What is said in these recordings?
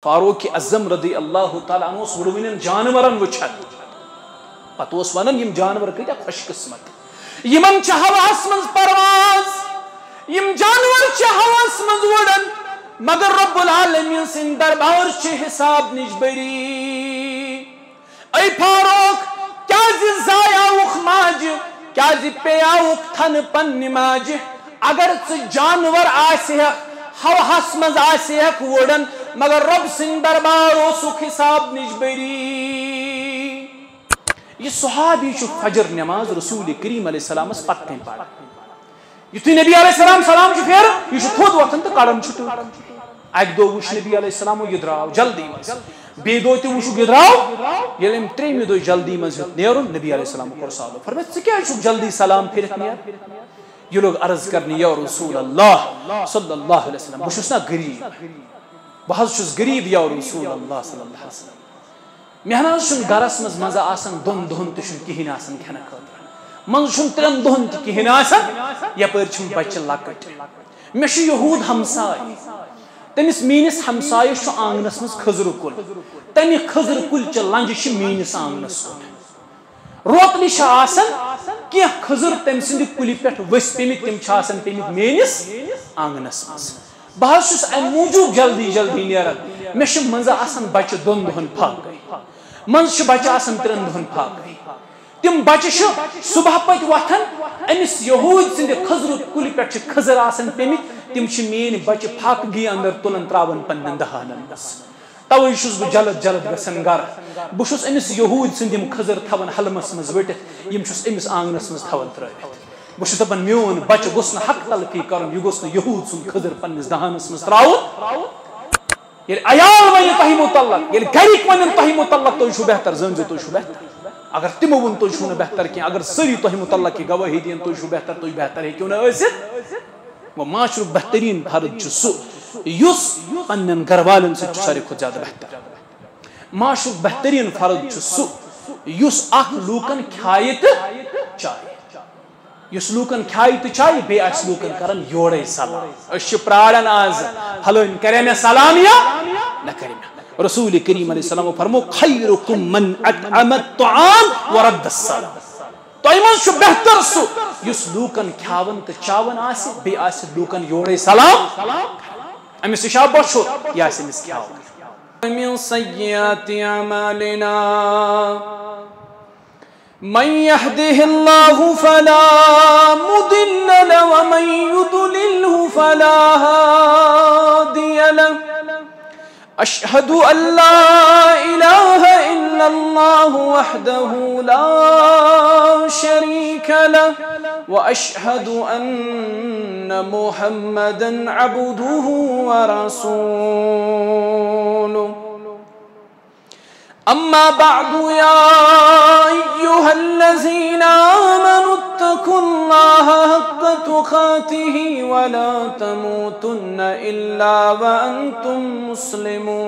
فاروق اعظم رضی اللہ تعالیٰ عنہ وڑوین جانورن وچھن پتہ ونان یم جانور کتیا خوش قسمت یمن چھ ہواس من پرواز یم جانور چھ ہواس من وڑن مگر رب العالمین سن دربار چھ حساب نش بری اے فاروق کیا زایاوک ماج کیا پیاوک تھن پن ماج اگر جانور آسہ ہواس مز آسہ وڑن مگر رب سن دربار اوسک حساب نش بری یہ صحابی فجر نماز رسول کریم علیہ السلام پتہ پڑھ یتھے نبی علیہ السلام سلام پھیر یہ تھوٚد وتھان تو کڑان اکہ دۄہ وچھ نبی علیہ السلام یہ درٛاو جلدی مز بیٚیہِ دۄہ تہِ وچھ یہ درٛاو ییٚلہِ أمۍ ترٛیٚیمہِ دۄہ جلدی مز نیرُن نبی علیہ السلام کوٚر سوال فرمایا ژٕ کیٛازِ چھُکھ جلدی سلام پھرِتھ نیران یہ لوگ عرض کرنے یا رسول اللہ صلی اللہ علیہ وسلم بہ چھُس نا غریب بہ چھُس غریب یا رسول اللہ صلی اللہ علیہ وسلم مےٚ نہ حظ چھُنہٕ گرس منٛز مزٕ آسان دۄن دۄہن تہِ چھُنہٕ کِہیٖنۍ آسان کھٮ۪نہٕ خٲطرٕ منٛزٕ چھُنہٕ ترٛٮ۪ن دۄہن تہِ کِہیٖنۍ آسان یپٲرۍ چھُم بچہِ لۄکٕٹۍ مےٚ چھُ یہوٗد ہمساے تٔمِس میٛٲنِس ہمسایس چھُ آنگنس منٛز کھٔزرٕ کُل تمہِ کھٔزرٕ کُلچہِ لنجہِ چھِ میٛٲنِس آنگنس کُن روتلہِ چھِ آسان کینٛہہ کھٔزٕر تٔمۍ سٕنٛدِ کُلہِ پٮ۪ٹھ ؤسۍ پیٚمٕتۍ تِم چھِ آسان پیٚمٕتۍ میٛٲنِس آنگنس منٛز بہٕ حظ چھُس امہِ موٗجوٗب جلدی جلدی نیران مےٚ چھِ منٛزٕ آسان بچہِ دۄن دۄہن فاقے منٛزٕ چھِ بچہِ آسان ترٛٮ۪ن دۄہن فاقے تِم بچہِ چھِ صبح پتہِ وتھان أمِس یہوٗدۍ سٕنٛدِ کھٔزرٕ کُلہِ پٮ۪ٹھ چھِ کھٔزٕر آسان پیٚمٕتۍ تِم چھِ میٛٲنۍ بچہِ فاقگی انٛدر تُلان ترٛاوان پننٮ۪ن دہانن منٛز توے چھُس بہٕ جلد جلد گژھان گرٕ بہٕ چھُس أمِس یہوٗدۍ سٕنٛدۍ یِم کھٔزٕر تھاوان حلمس منٛز ؤٹِتھ یِم چھُس أمِس آنگنس منٛز تھاوان ترٲوِتھ بہٕ چھُس دپان میون بچہِ گوٚژھ نہٕ حق تلفی کرُن یہِ گوٚژھ نہٕ یہوٗد سُنٛد کھٔزٕر پننِس دہانس منٛز ترٛاوُن ییٚلہِ عیال ونہِ تۄہہِ مُتعلق ییٚلہِ گرِکۍ ونن تۄہہِ مُتعلق تُہۍ چھِو بہتر زٲنۍزِ تُہۍ چھِو بہتر اگر تِمو ووٚن تُہۍ چھِو نہٕ بہتر کینٛہہ اگر سٲری تۄہہِ مُتعلق یہِ گوٲہی دِن تُہۍ چھِو بہتر تُہۍ بہتر ہیٚکِو نہٕ ٲسِتھ وۄنۍ معاشرُک بہتریٖن فرد چھُ سُہ یُس پننٮ۪ن گرٕ والٮ۪ن سۭتۍ چھُ ساروی کھۄتہٕ زیادٕ بہتر معاشرُک بہتریٖن فرد چھُ سُہ یُس اکھ لوٗکن کھیایہِ تہٕ چایہِ یُس لوٗکن کھیایہِ تہٕ چایہِ بیٚیہِ آسہِ لوٗکن کران یورے سلام أسۍ چھِ پراران آز فلٲنۍ کرے مےٚ سلام یا نہ کرے مےٚ رسول کریم علیہ السلام فرمو خیرکم من اطعم الطعام ورد السلام تۄہہِ منٛز چھُ بہتر سُہ یُس لوٗکن کھیاون تہٕ چاون آسہِ بیٚیہِ آسہِ لوٗکن یورے سلام أمِس نِش آو بۄچھُر یہِ آسہِ أمِس کھیاوُن من سيئات أعمالنا من يهده الله فلا مضل له ومن يضلله فلا هادي له أشهد أن لا إله إلا الله وحده لا شريك له وأشهد أن محمدا عبده ورسوله أما بعد يا أيها الذين آمنوا اتقوا الله حق تقاته ولا تموتن إلا وأنتم مسلمون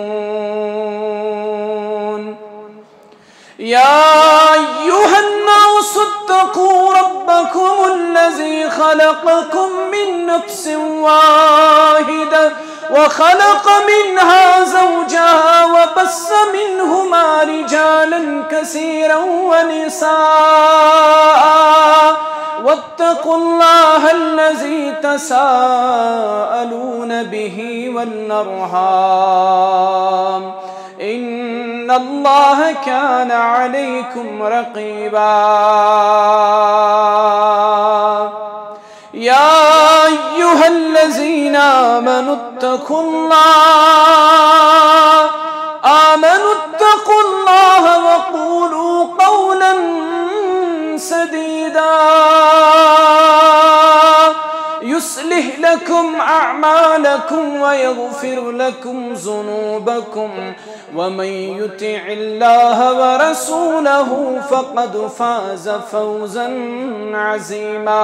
يا أيها الناس اتقوا ربكم الذي خلقكم من نفس واحدة وخلق منها زوجها وبث منهما رجالا كثيرا ونساء واتقوا الله الذي تساءلون به والأرحام إن الله كان عليكم رقيبا يا أيها الذين آمنوا اتقوا الله وقولوا قولا سديدا يصلح لكم أعمالكم ويغفر لكم ذنوبكم ومن يطع الله ورسوله فقد فاز فوزا عظيما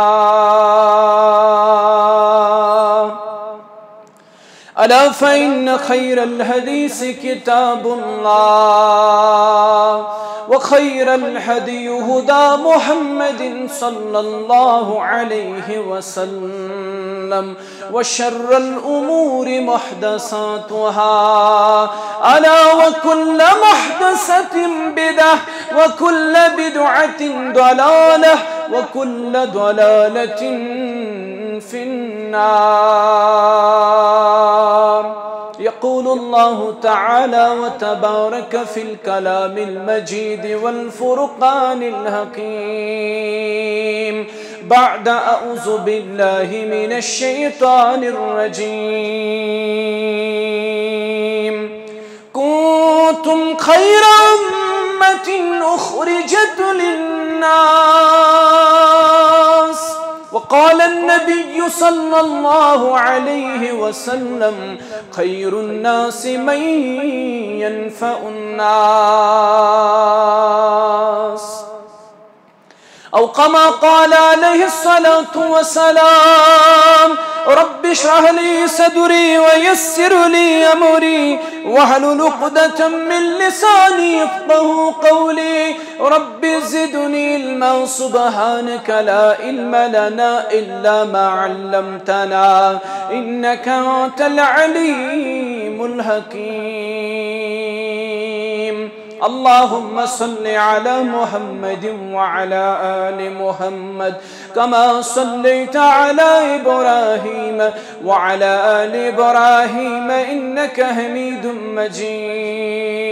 ألا فإن خير الحديث كتاب الله وخير الهدي هدى محمد صلى الله عليه وسلم وسلم وشر الأمور محدثاتها ألا وكل محدثة بدعة وكل بدعة ضلالة وكل ضلالة في النار. يقول الله تعالى وتبارك في الكلام المجيد والفرقان الحكيم بعد أعوذ بالله من الشيطان الرجيم كنتم خير أمة أخرجت للناس وقال النبي صلى الله عليه وسلم خير الناس من ينفع الناس أو كما قال عليه الصلاة والسلام رب اشرح لي صدري ويسر لي أمري واحلل عقدة من لساني يفقهوا قولي رب زدني علما سبحانك لا علم لنا إلا ما علمتنا إنك أنت العليم الحكيم. اللهم صل على محمد وعلى آل محمد كما صليت على إبراهيم وعلى آل إبراهيم إنك حميد مجيد.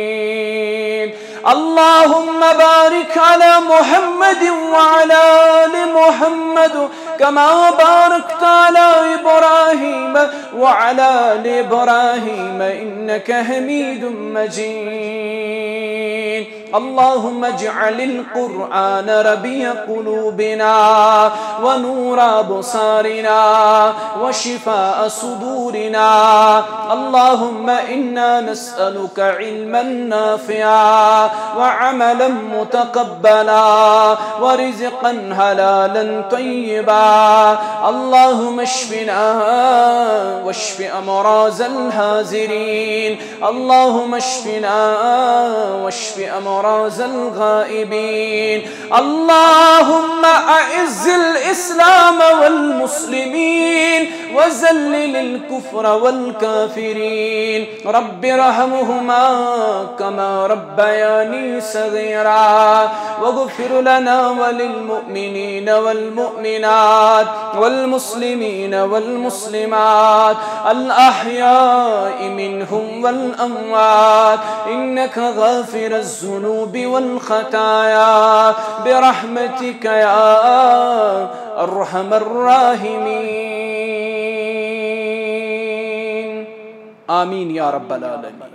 اللهم بارك على محمد وعلى آل محمد كما باركت على إبراهيم وعلى آل إبراهيم إنك حميد مجيد. اللهم اجعل القرآن ربيع قلوبنا ونور أبصارنا وشفاء صدورنا. اللهم إنا نسألك علما نافعا وعملا متقبلا ورزقا حلالا طيبا. اللهم اشفنا واشف أمراض الحاضرين. اللهم اشفنا واشف أمراض الغائبين. اللهم أعز الإسلام والمسلمين وذلل الكفر والكافرين. رب ارحمهما كما ربياني صغيرا واغفر لنا وللمؤمنين والمؤمنات والمسلمين والمسلمات الأحياء منهم والأموات إنك غافر الذنوب والخطايا برحمتك يا أرحم الراحمين. آمين يا رب العالمين.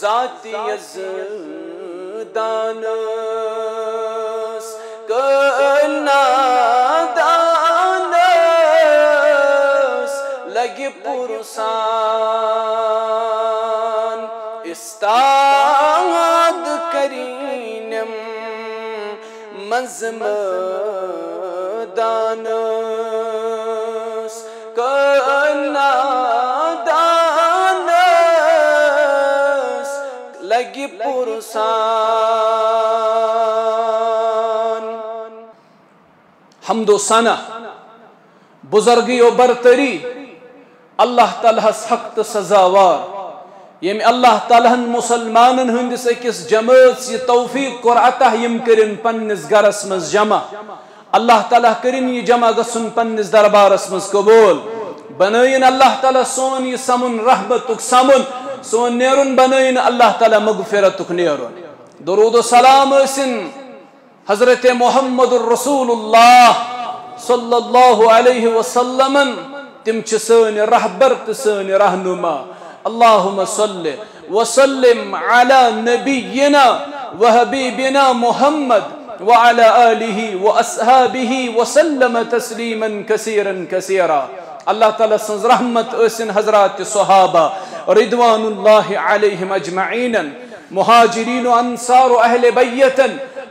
ذات یزدانس کائناتانس لگی پرسان استاد کرینم مزمدانس کائناتانس لگی پرسان حمد و ثنا بزرگی و برتری اللہ تعالیٰ حق تو سزاوار یم اللہ تعالیٰ مسلمانن ہندس اکس جماعت یہ توفیق کور عطا یم کرن پنس گرس مز جمع اللہ تعالیٰ کرن یہ جمع گسن پنس دربارس مز قبول بنائن اللہ تعالیٰ سون یہ سمن رحمتک سمن سون نیرن بنائن اللہ تعالیٰ مغفرتک نیرن درود و سلام اسن حضرت محمد الرسول اللہ صلی اللہ علیہ وسلم تم چھ سن رہبر تو سن رہنما اللهم صل وسلم على نبينا وحبيبنا محمد وعلى آله وأصحابه وسلم تسليما كثيرا كثيرا اللہ تعالیٰ سنز رحمت اسن حضرات صحابہ رضوان اللہ علیہم اجمعین مہاجرین و انصار و اہل بیت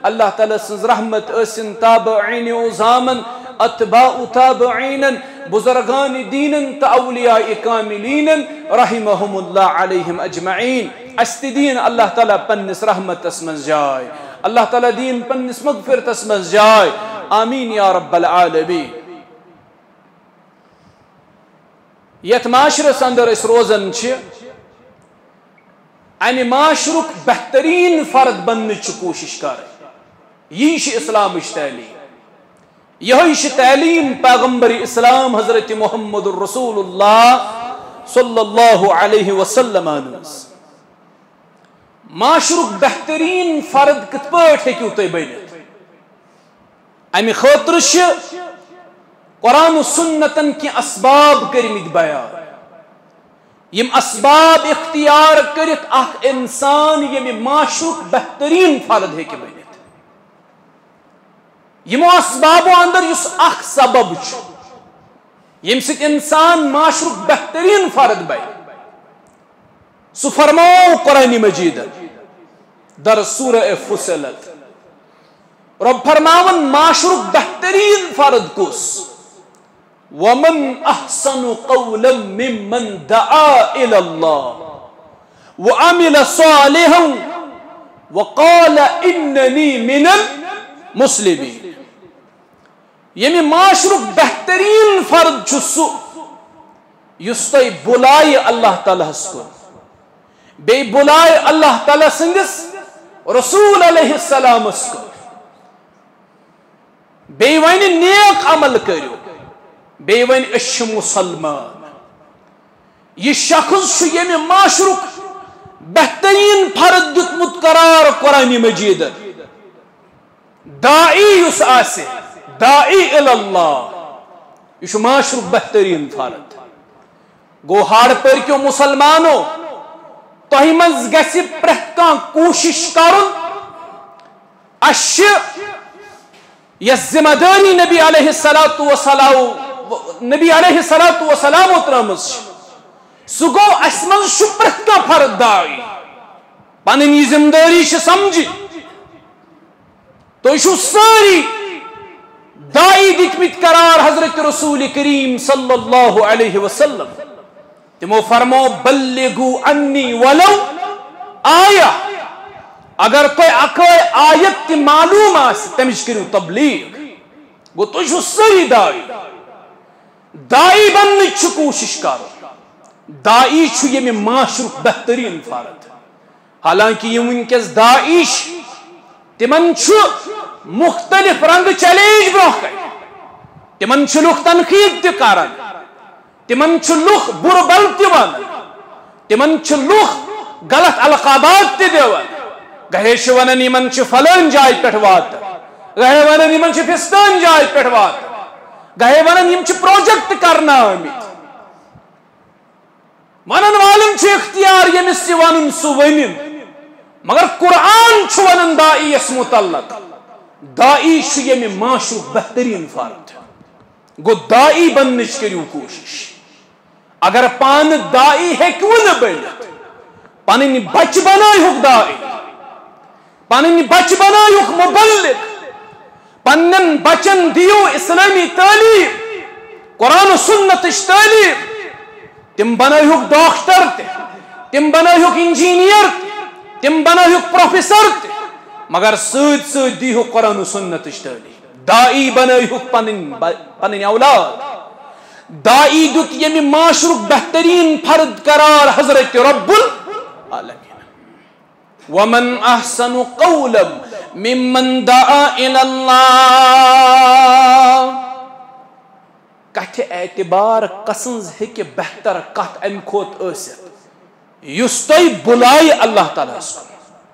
اللہ تعالیٰ سنز رحمت اسن تابعین و زامن اتباع تابعین بزرگان دین تا اولیاء کاملین رحمهم اللہ علیہم اجمعین است دین اللہ تعالیٰ پنس رحمت اسمز جائے اللہ تعالیٰ دین پنس مغفرت اسمز جائے آمین یا رب العالمین یت معاشرس اندر اس روزن چھ امہ معاشرک بہترین فرد بننے کوشش کر یہ اسلام تعلیم یہ تعلیم پیغمبر اسلام حضرت محمد الرسول اللہ صلی اللہ علیہ وسلم معاشرک بہترین فرد کت پاٹ ہیکو تھی بنت امہ خاطر قرآن و سنتن کی اسباب کرمت بیان یم اسباب اختیار کرت اخ انسان یم معاشرک بہترین فرد ہے کہ بنت یمو اسبابو اندر یس اخ سبب یم سک انسان معاشرک بہترین فرد بن سو فرماؤ قرآن مجید در سورہ فصلت رب فرماون معاشرک بہترین فرد کس ومن احسن قولا ممن دعا الى الله وعمل صالحا وقال انني من المسلمين یمی معاشرک بہترین فرد چھسو یستی بلائی اللہ تعالیٰ کو بے بلائی اللہ تعالیٰ سنگس رسول علیہ السلام کو بے وین نیک عمل کرو بے ون اش مسلمان یہ شخص یمی معاشرک بہترین فرد دتمت قرار قرآن مجید داعی یس آسے داعی اللہ یہ معاشرک بہترین فرد گو ہار پر کیوں مسلمانو تہی منز گسی پرہت کان کوشش کرن اش یہ ذمہ داری نبی علیہ السلام اترامز سگو اسمن شپرت کا فرد دائی پاننی ذمہ داری سمجھی تو ایشو ساری دائی دکمت قرار حضرت رسول کریم صلی اللہ علیہ وسلم تمو فرمو بلغو انی ولو آیا اگر کوئی اکوئی آیت تی معلوم آس تمش کرو تبلیغ گو تو ایشو ساری دائی بننے چھ کوشش کرو دائی چھو یہ میں معاشرک بہترین فرد حالانکہ یہ ونکس داعیش تمن چھو مختلف رنگ چیلنج برو تمن چھو لوگ تنقید تی کرن تمن چھو لوگ بربل تی ون تمن چھو لوگ غلط القابات تی دیون گہے شونن یمن چھو فلان جائے پٹھوات گہے ونن یمن چھو فستان جائے پٹھوات گہے ونن یم چھو پروجیکٹ کرنا آمید ونن والن چھ اختیار یمس یہ ون سہ ون مگر قرآن چھ ونن دائی یس متعلق دائی چھ یم معاشرک بہترین فرد گو دائی بننچ کریو کوشش اگر پان دائی ہیکو نہ بنت پنن بچ بنائیوک دائی پنن بچ بنائیوک مبلغ پنن بچن دیو اسلامی تعلیم قرآن و سنت تعلیم تم بنائیوک ڈاکٹر تم بنائیوک انجینئر تم بنائیوک پروفیسر مگر سۭتۍ سۭتۍ دیہوک قرآن و سنت تعلیم دائی بنائیوک پنن اولاد دائی دیت یمی معاشرک بہترین فرد قرار حضرت رب العالمین ومن احسن قولا ممن دعا الى اللہ کتھ اعتبار قسنز ہیکہ بہتر کت ام کھوت ٲسِتھ یُس تۄہہِ بُلایہِ اللہ تعالیٰ سُن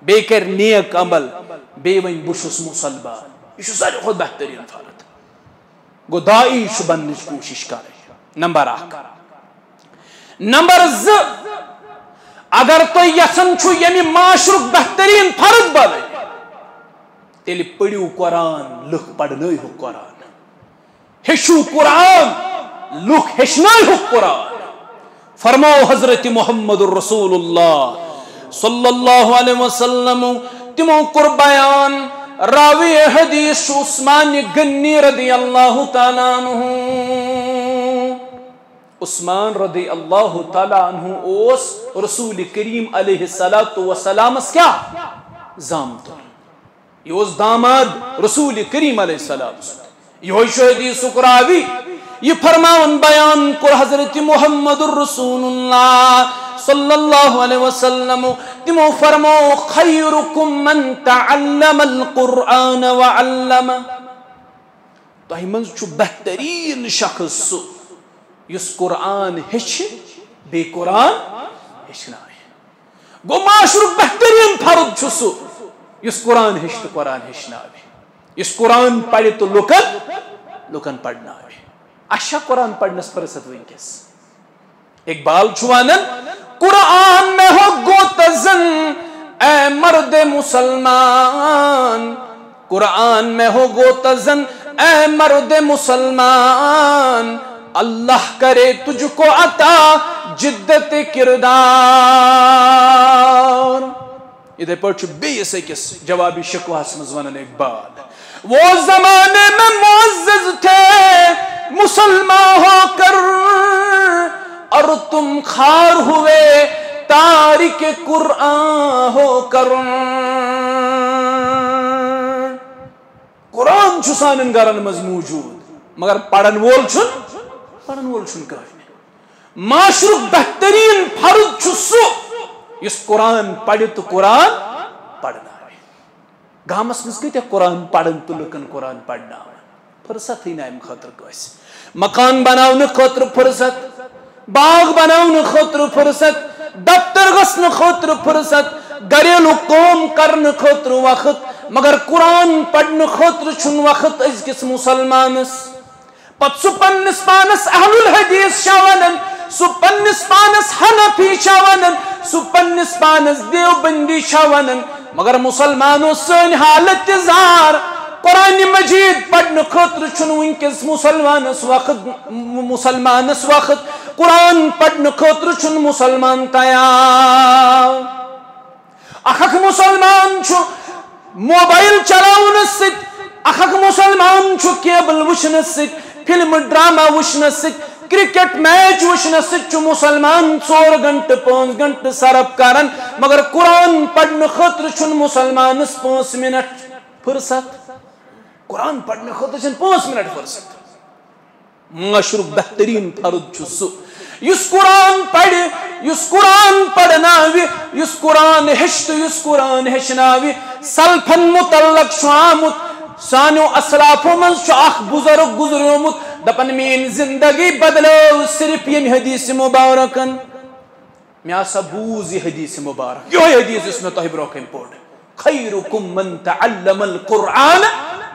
بیٚیہِ کَرِ نیک عمل بیٚیہِ وَنہِ بہٕ چھُس مُسلمان یہ چھُ ساروی کھۄتہٕ بہتریٖن فرد گوٚو داعی چھُ بننٕچ کوٗشش کرٕنۍ نمبر 1 نمبر 2 اگر تُہۍ یژھان چھُو ییٚمہِ معاشرُک بہتریٖن فرد بنٕنۍ تیٚلہِ پٔرِو قرآن لُکھ پرنٲیہُکھ قرآن ہیٚچھِو قرآن لُکھ ہیٚچھنٲیہُکھ قرآن فرماو حضرت محمد الرسول اللہ صلی اللہ علیہ وسلم تمو کور بیان راوی حدیث عثمان غنی رضی اللہ تعالیٰ عنہ عثمان رضی اللہ تعالیٰ عنہ اوس رسول کریم علیہ السلام کیا زامت یہ اوس داماد رسول کریم علیہ السلام یہ حدیث راوی یہ فرماون بیان کر حضرت محمد الرسول اللہ صلی اللہ علیہ وسلم تمو فرمو خیرکم من تعلم القرآن وعلم تہ منز چھُ بہترین شخص سُہ یُس قرآن ہیٚچھِ بیٚیہِ قرآن ہیٚچھنایہِ گوٚو معاشرُک بہترین فرد چھُ سُہ یُس قرآن ہیٚچھِ تہٕ قرآن ہیٚچھناوِ یُس قرآن پرِ تہٕ لُکن پرناوِ اچھا قرآن پڑھنس فرصت ونکس اقبال چھوانن قرآن میں ہو گوتزن اے مرد مسلمان قرآن میں ہو گوتزن اے مرد مسلمان اللہ کرے تجھ کو عطا جدت کردار ادھر پڑھ بیس اکس جوابی شکواس مزونن اقبال وہ زمانے میں معزز تھے مسلمان ہو کر اور تم خار ہوئے تارک قرآن ہو کر قرآن چھُ سانن گرن مز موجود مگر پڑھن وول چھُن کٕہٕنۍ معاشرُک بہترین فرد چھُ سُہ یُس قرآن پڑھِ تہٕ قرآن پرناوِ گامس مز کتیا قرآن پڑھن تو لکن قرآن پڑھنا فرصت ہی نام خاطر کس مکان بناون خاطر فرصت باغ بناون خاطر فرصت دفتر گھن خاطر فرصت گھریلو کام کرن خاطر وقت مگر قرآن پڑھن خاطر چھن وقت ازکس مسلمانس پت سہ پنس پانس اہل الحدیث چھا ونان سہ پنس پانس حنفی چھا ونان سہ پنس پانس دیوبندی چھا ونان مگر مسلمانوں سن حالت زار قرآن مجید پڑھن خاطر چھن ونکس مسلمانس وقت قرآن پڑھن خاطر چھن مسلمان تیار اخ مسلمان چھو موبائل چلاونس ست اخ مسلمان چھو کیبل وچھنس ست فلم ڈرامہ وچھنس ست کرکٹ میچ وچھنس ست چھو مسلمان 4 گھنٹہ 5 گھنٹہ صرف کرن مگر قرآن پڑھن خاطر چھن مسلمانس 5 منٹ فرصت قرآن پڑھن خاطر چھن 5 منٹ فرصت معاشرک بہترین فرد چھُ سُہ یُس قرآن پڑھِ یُس قرآن پڑھناوِ یُس قرآن ہیٚچھِ تہٕ یُس قرآن ہیٚچھناوِ سلفن متعلق چھُ آمُت سانو اسلافو من چھُ اکھ بزرگ گزریومُت دپن میٲنۍ زندگی بدلو صرف ییٚمہِ حدیث مبارکن مےٚ ہسا بوٗز یہِ حدیث مبارک یِہوے حدیث یُس مےٚ تۄہہِ برونٛہہ کنہِ پوٚر خیرکم من تعلم القرآن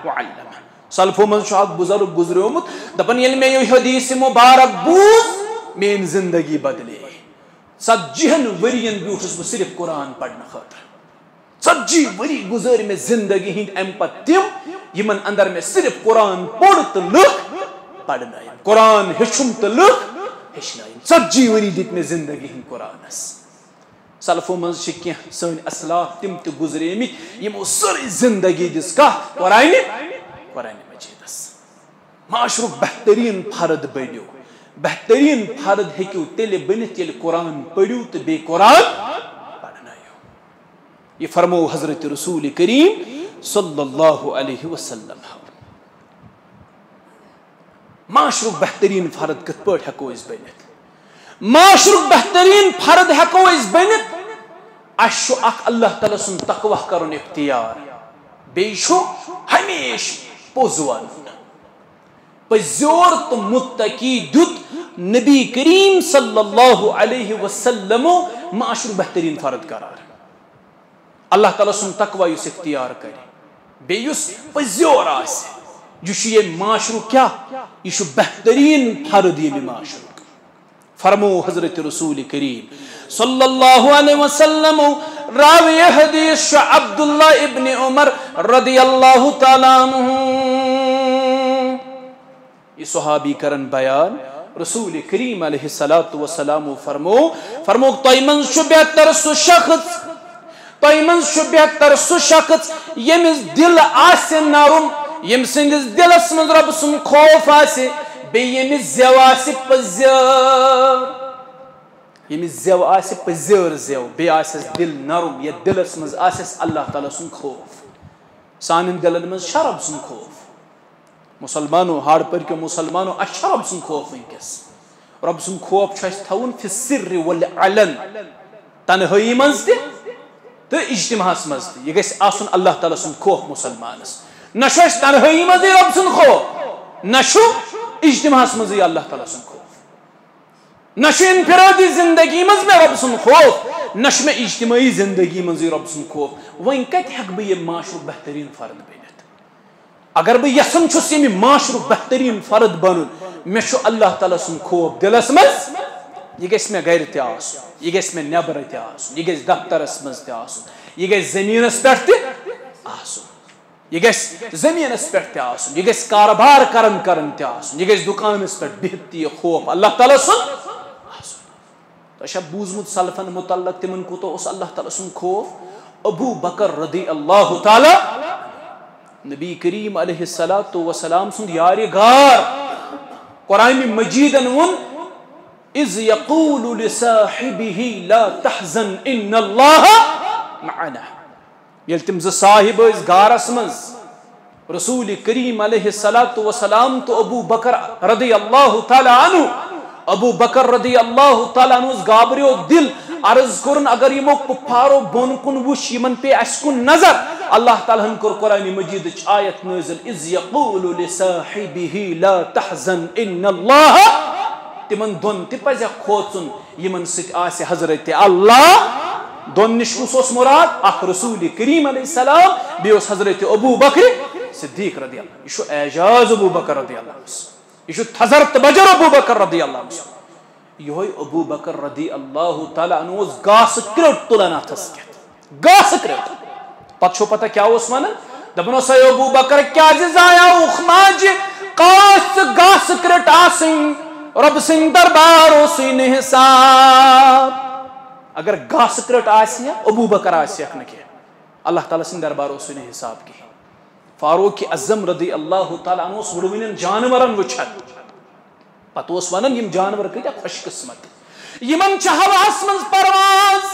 وعلمه سلفو من چھُ اکھ بزرگ گزریومُت دپن ییٚلہِ مےٚ یہِ حدیث مبارک بوٗز میٲنۍ زندگی بدلے ژتجیہن ورین بیوٹھس بہ صرف قرآن پڑھنے خاطر 40 وری گزر میں زندگی ہند ام پتہ تم یمن اندر میں صرف قرآن پوڑ تو لکھ پڑھنائم قرآن ہیچھم تو لکھ ہیچھنائم 40 وری دت میں زندگی ہند قرآنس سلفو من کی سن اسلاف تم تہ گزرے مت یمو ساری زندگی دس کا قرآن مجیدس معاشرہ بہترین فرد بنیو بہترین فرد ہیکو تیل بنت یل قرآن پڑھو تو بے قرآن پڑھنائیو یہ فرمو حضرت رسول کریم صلی اللہ علیہ وسلم معاشرہ بہترین فرد کت پٲٹھۍ ہیکو اس بنت معاشرہ بہترین فرد ہیکو اس بنت اشو اخ اللہ تعالی سن تقوی کرن اختیار بیشو ہمیش پوزوان پزور تو متقی دت نبی کریم صلی اللہ علیہ وسلم معاشرہ بہترین فرد قرار اللہ تعالی سن تقوی اس اختیار کرے بیس پزور آس یہ معاشرہ کیا یہ بہترین فرد یہ معاشرہ فرمو حضرت رسول کریم صلی اللہ علیہ وسلم راوی حدیث عبداللہ ابن عمر رضی اللہ تعالی عنہ یہ صحابی کرن بیان رسول کریم علیہ السلام فرمو تیمن شو بہتر سو شخص تیمن شو بہتر سو شخص یمس دل آسے نرم یم سندس دلس من رب سن خوف آسے بے یمس زیو آسے پزیر یمس زیو آسے پزیر زیو بے آسس دل نرم یا دلس من آسس اللہ تعالی سن خوف سانن دلن من شرب سن خوف مسلمانوں ہاڑ پر کے مسلمانوں اچھا رب سن خوف ونکس رب سن خوف چھس تھون فی السر والعلن تنہائی منز تہ تو اجتماعس منز تہ یہ گژھِ آسن اللہ تعالی سن خوف مسلمانس نہ چھس تنہائی منز رب سن خوف نہ چھُ اجتماعس منز اللہ تعالی سن خوف نہ چھُ انفرادی زندگی منز میں رب سن خوف نہ چھُ میں اجتماعی زندگی منز رب سن خوف وۄنۍ کتہِ ہیٚکہٕ بہٕ یہ معاشرُک بہترین فرد بنِتھ اگر بہ یسن چھس یمہ معاشرہ بہترین فرد بنن مے چھ اللہ تعالی سن خوف دلس مز یہ گژھِ مے گھر تہ آسن یہ گژھِ مے نٮ۪برٕ تہ آسن یہ گژھِ دفترس مز تہ آسن یہ گژھِ زمینس پٮ۪ٹھ تہ آسن یہ گژھِ زمینس پٮ۪ٹھ تہ آسن یہ گژھِ کاربار کرن تہ آسن یہ گژھِ دکانس پٮ۪ٹھ بہت تہ یہ خوف اللہ تعالی سن آسن تۄہہِ چھا بوٗزمُت سلفن متعلق تمن کوٗتاہ اوس اللہ تعالی سن خوف ابو بکر رضی اللہ تعالی نبی کریم علیہ السلام سند یار غار قرآن مجیدن ون اذ یقول لصاحبه لا تحزن ان اللہ معنا یل تم ز صاحب اس غارس مز رسول کریم علیہ السلام تو ابو بکر رضی اللہ تعالی عنہ ابو بکر رضی اللہ تعالی عنہ گابریو دل عرض کرن اگر یمو کفارو بون کن وش یمن پہ اس کن نظر اللہ تعالی ہن کر قرآن مجید آیت نازل اذ یقول لصاحبه لا تحزن ان اللہ تمن دون تہ پزہ کھوژن یمن سۭتۍ آسہِ حضرت اللہ دون نش اس مراد اخ رسول کریم علیہ السلام بیس حضرت ابو بکر صدیق رضی اللہ یہ اعجاز ابو بکر رضی اللہ عنہ یہ تھزر بجر ابو بکر رضی اللہ عنہ یہ ابو بکر رضی اللہ تعالی عنہ گاس کرٹ تلان اتھس کت گاس کرٹ پتہ چھو پتہ کیا اس ونان دپن اوس ابو بکر کیا زایا اخماج قاس گاس کرٹ آسن رب سن دربار اوسن حساب اگر گاس کرٹ آسیا ابو بکر آسیک نہ کہ اللہ تعالی سن دربار اوسن حساب کی فاروق اعظم رضی اللہ تعالی عنہ وڑوین جانورن وچھت پتہ اوس ونان یم جانور کتیا خوش قسمت یمن چھ ہواس من پرواز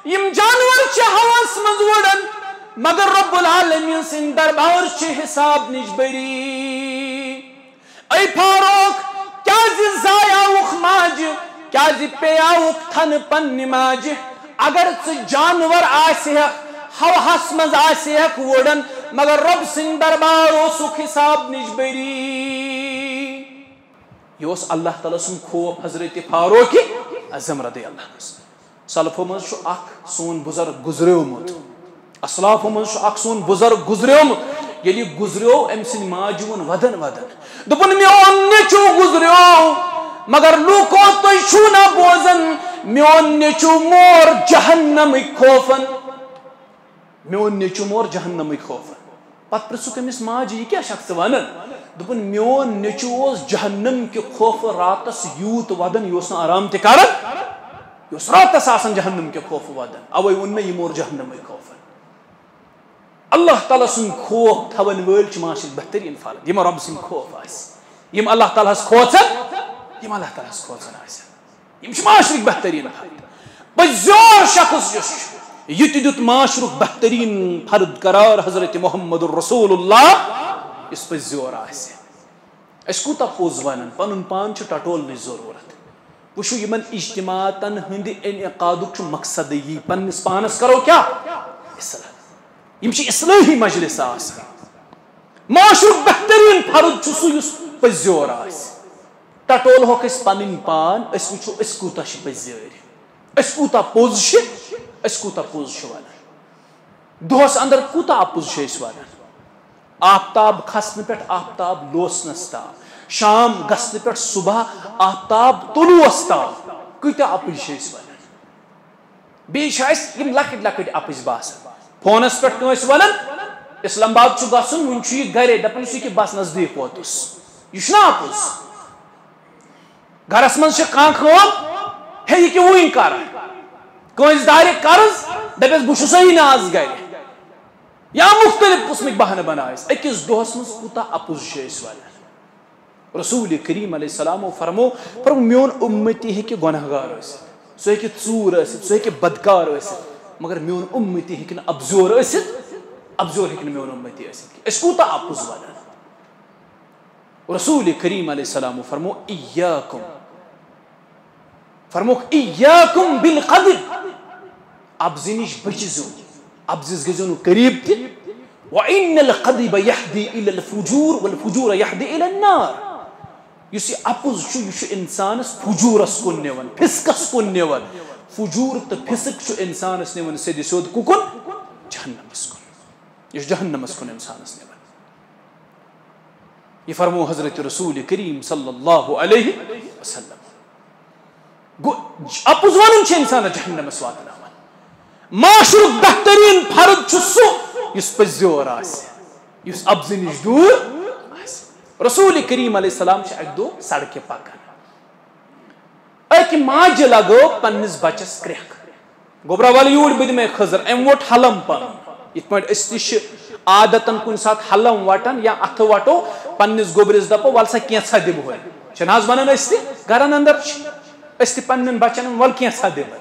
یم جانور چھ ہواس من وڑن مگر رب العالمین سن دربار چھ حساب نش بری اے فاروق کیا زایا اخماج کیا پیاوک تھن پن ماج اگر جانور آسہ ہواس من آسہ وڑن مگر رب سن دربار اوسک حساب نش بری یہ اللہ تعالی سن خوف حضرت فاروق اعظم رضی اللہ عنہ سلفو من اخ سون بزرگ گزریومت اسلافو من اخ سون بزرگ گزریومت یلی گزریو ام سن ماجون ودن دپن میون نیچو گزریو مگر لوکو تُہۍ چھو نہ بوزن میون نیچو مور جہنم خوفن میون نیچو مور جہنم خوفن پت پرسک امس ماجہ یہ کیا شخص ونان دپن میون نیچو جہنم کے خوف راتس یوت ودن یہ آرام تہ کران یہ راتس آسان جہنم کے خوف ودن اوے ون میں یہ مور جہنم خوفن اللہ تعالیٰ سن خوف تھون ول معاشر بہترین فرد یم رب سن خوف آس یم اللہ تعالیٰ کھوژن یم اللہ تعالیٰ کھوژن آسن یم معاشرک بہترین فرد پزیور شخص یس یہ دیت معاشرک بہترین فرد قرار حضرت محمد رسول اللہ اس پزیور آسہ اس کوتا پوز ونان پنن پان چھ ٹٹولنٕچ ضرورت وچھو یمن اجتماعاتن ہند انعقادک مقصد یہ پنس پانس کرو کیا اصلاح یم چھ اصلاحی مجلس آسان معاشرک بہترین فرد چھ سہ یس پزیور آس ٹٹول ہوک اس پنن پان اس وچھو اس کوتا چھ پزیور اس کوتا پوز چھ اس کوتا پوز چھ ونان دہس اندر کوتا اپوز چھ اس ونان آفتاب کھسن پہ آفتاب لوسنس تام شام گھسن پہ صبح آفتاب طلوعس تام کتیا اپز ونان بیس لکٹ لکٹ اپز باسان فونس پہ کنس ونان اسلام آباد گھن ون یہ گرے دپان یہ بس نزدیک ووتس یہ اپز گھرس من کھان ہے یہ ون کر کنس دار قرض دپس بہت آز گر یا مختلف قسمک بہانہ بنائس اکس دہس مز کوتا اپز ونان رسول کریم علیہ السلام فرمو میون امتی ہیکہ گنہگار ثت سہ ہیکہ ژور ثت سہ ہیکہ بدکار ثت مگر میون امتی ہیکہ نہ ابزور ثت ابزور ہیکہ نہ میون امتی ثت اس کوتا اپز ونان رسول کریم علیہ السلام فرمو ایاکم بالقدر ابز نش بچزو ابزس گزو قریب تہ وَإِنَّ الْقَدِبَ يَحْدِي إِلَى الْفُجُورِ وَالْفُجُورَ يَحْدِي إِلَى النَّارِ اس اپز یہ انسانس فجورس کن نیون فسکس کن نیون فجور تو فسک انسانس نیون سید سود کن جہنمس کن یہ جہنمس کن انسانس نیون یہ فرمو حضرت رسول کریم صلی اللہ علیہ وسلم اپز ون انسان جہنمس واتن معاشرک بہترین فرد سہ اس پزیور اس ابز نش دور رسول کریم علیہ السلام اک دہ سڑکہ پکان اکہ ماجہ لگو پنس بچس کرک گوبرا والی یور بہ دمے خضر ام وٹ حلم پن یت پٲٹھۍ أسۍ تہِ چھِ عادتن کُنہِ ساتہٕ حلم وٹان یا اتھٕ وٹو پنس گوبرس دپو ول سا کینٛژھا دِمہوے چھِنہٕ حظ ونان أسۍ تہِ گرن اندر چھِ أسۍ تہِ پننٮ۪ن بچن ول کینٛژھا دِمے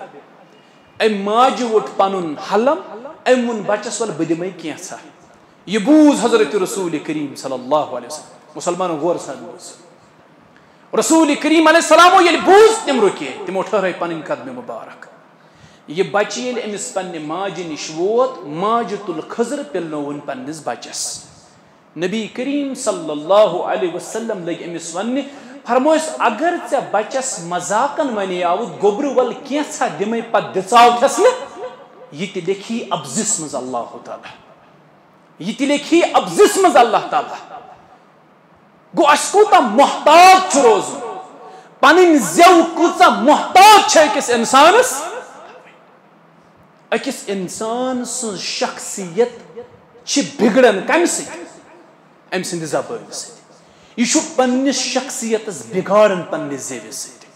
ام ماجہ وٹ پنن حلم ام ون بچس ول بہ دمے کینٛژھا یہ بوز حضرت رسول کریم صلی اللہ علیہ وسلم مسلمانوں غور سان بوز رسول کریم علیہ السلام یل بوز تم رکے تمو ٹھہرے پنن قدم مبارک یہ بچہ یل امس پنہ ماجہ نش ووت ماجہ تل خضر پلنوون پنس بچس نبی کریم صلی اللہ علیہ وسلم لگ امس ونہ فرموس اگر ژے بچس مذاقن ونیاوت گوبر ول کینٛژھا دمے پتہٕ دژاوتھس نہٕ یہ تہ لیکھی ابزس مز اللہ تعالی یہ تہ لیکھی ابزس مز اللہ تعالی گو اس کوتا محتاط روزن پنن زیو کوتا محتاط اکس انسانس اکس انسان سن شخصیت بگڑن کم سۭتۍ ام سند زبان سۭتۍ یہ پنس شخصیتس بگاڑن پنس زیو سۭتۍ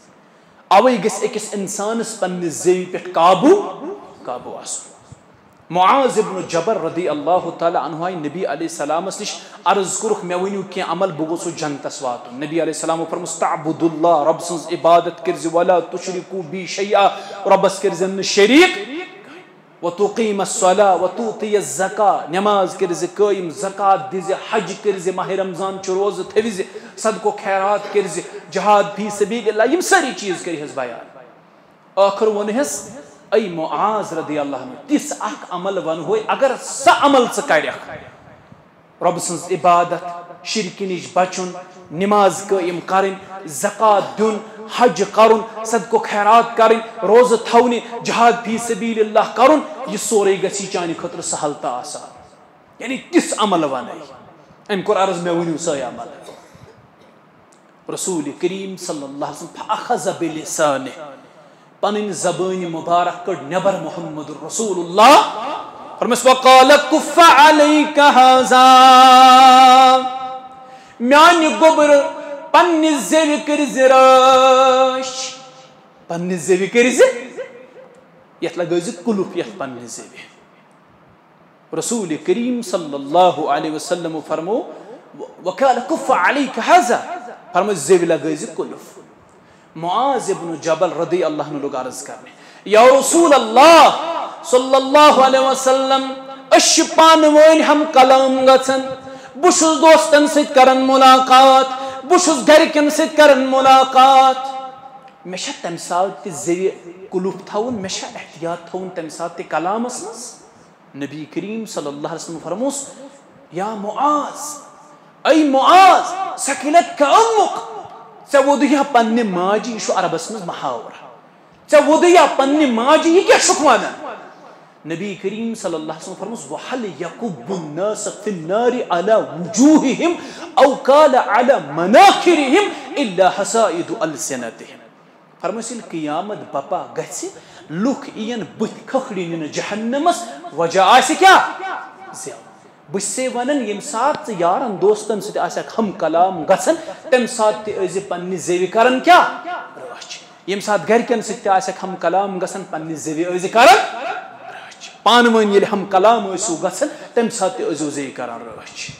اوے گژھِ اکس انسانس پنس زیو پہ قابو آسن معاذ ابن جبل رضی اللہ تعالی عنہ نبی علیہ السلام نش عرض کورک مے ونیو کی عمل بہ گوسو جنتس واتن نبی علیہ السلام فرموس تعبد اللہ رب سنز عبادت کرز ولا تشرکو بی شیئا ربس کرزن شریک وتقیم الصلاة وتؤتی الزکاة نماز کرز قائم زکات دز حج کرز ماہ رمضان چ روز تھوز صدقہ خیرات کرز جہاد فی سبیل اللہ یم ساری چیز کرہس بیان آخر ونہس ای معاذ رضی اللہ عنہ تس اخ عمل ونہوے اگر سہ عمل ژٕ کرکھ رب سنز عبادت شرک نش بچن نماز قائم کرن زکات دن حج کرن صدقہ خیرات کرن روز تھونہ جہاد فی سبیل اللہ کرن یہ سورے گژھی چانہ خاطر سہل تہ آسان یعنی تس عمل ونے ام کور عرض مے ونیو سہ عمل رسول کریم صلی اللہ علیہ وسلم فاخذ بلسانہ پنن زبان مبارک کڑ نبر محمد رسول اللہ فرمس وقال کف علیک ھذا میان گوبر پنہ زیو کر زراش پنہ زیو کر ز یت لگٲیِزِ کُلُف یتھ پنہ زیو رسول کریم صلی اللہ علیہ وسلم فرمو وقال کف علیک ھذا فرمو زیو لگٲیِزِ کُلُف معاذ ابن جبل رضی اللہ عنہ لوگ عرض کرنے یا رسول اللہ صلی اللہ علیہ وسلم اش پان ون ہم کلام گژھن بہس دوستن ست کرن ملاقات بہس گرکن ست کرن ملاقات مے تمہ سات زیو کلوف تھون مے احتیاط تھون تمہ سات کلامس مز نبی کریم صلی اللہ علیہ وسلم فرموس یا معاذ اے معاذ ثقلتک امک ژے وودیا پنہ ماجی یہ عربس مز محاورہ ژے وودیا پنہ ماجی یہ کیا چھک ونان نبی کریم صلی اللہ علیہ وسلم فرموس وحل یکب الناس فی النار على وجوہہم او قال على مناخرہم الا حسائد السنتہم فرموس یل قیامت بپا گژھِ لُکھ این بُتھ کھکھڑی نِنہٕ جہنمس وجہ آسہِ کیا زیو بہٕ ونان یم سات یارن دوستن ست آسیک ہم کلام گژھن تم سات تہ پنہ زیو کران کیا رچ یم سات گرکن ست آسیک ہم کلام گژھن پنہ زیو کران رچ پان ون یل ہم کلام ٲسِو گژھن تم سات تہ زیو کران رچ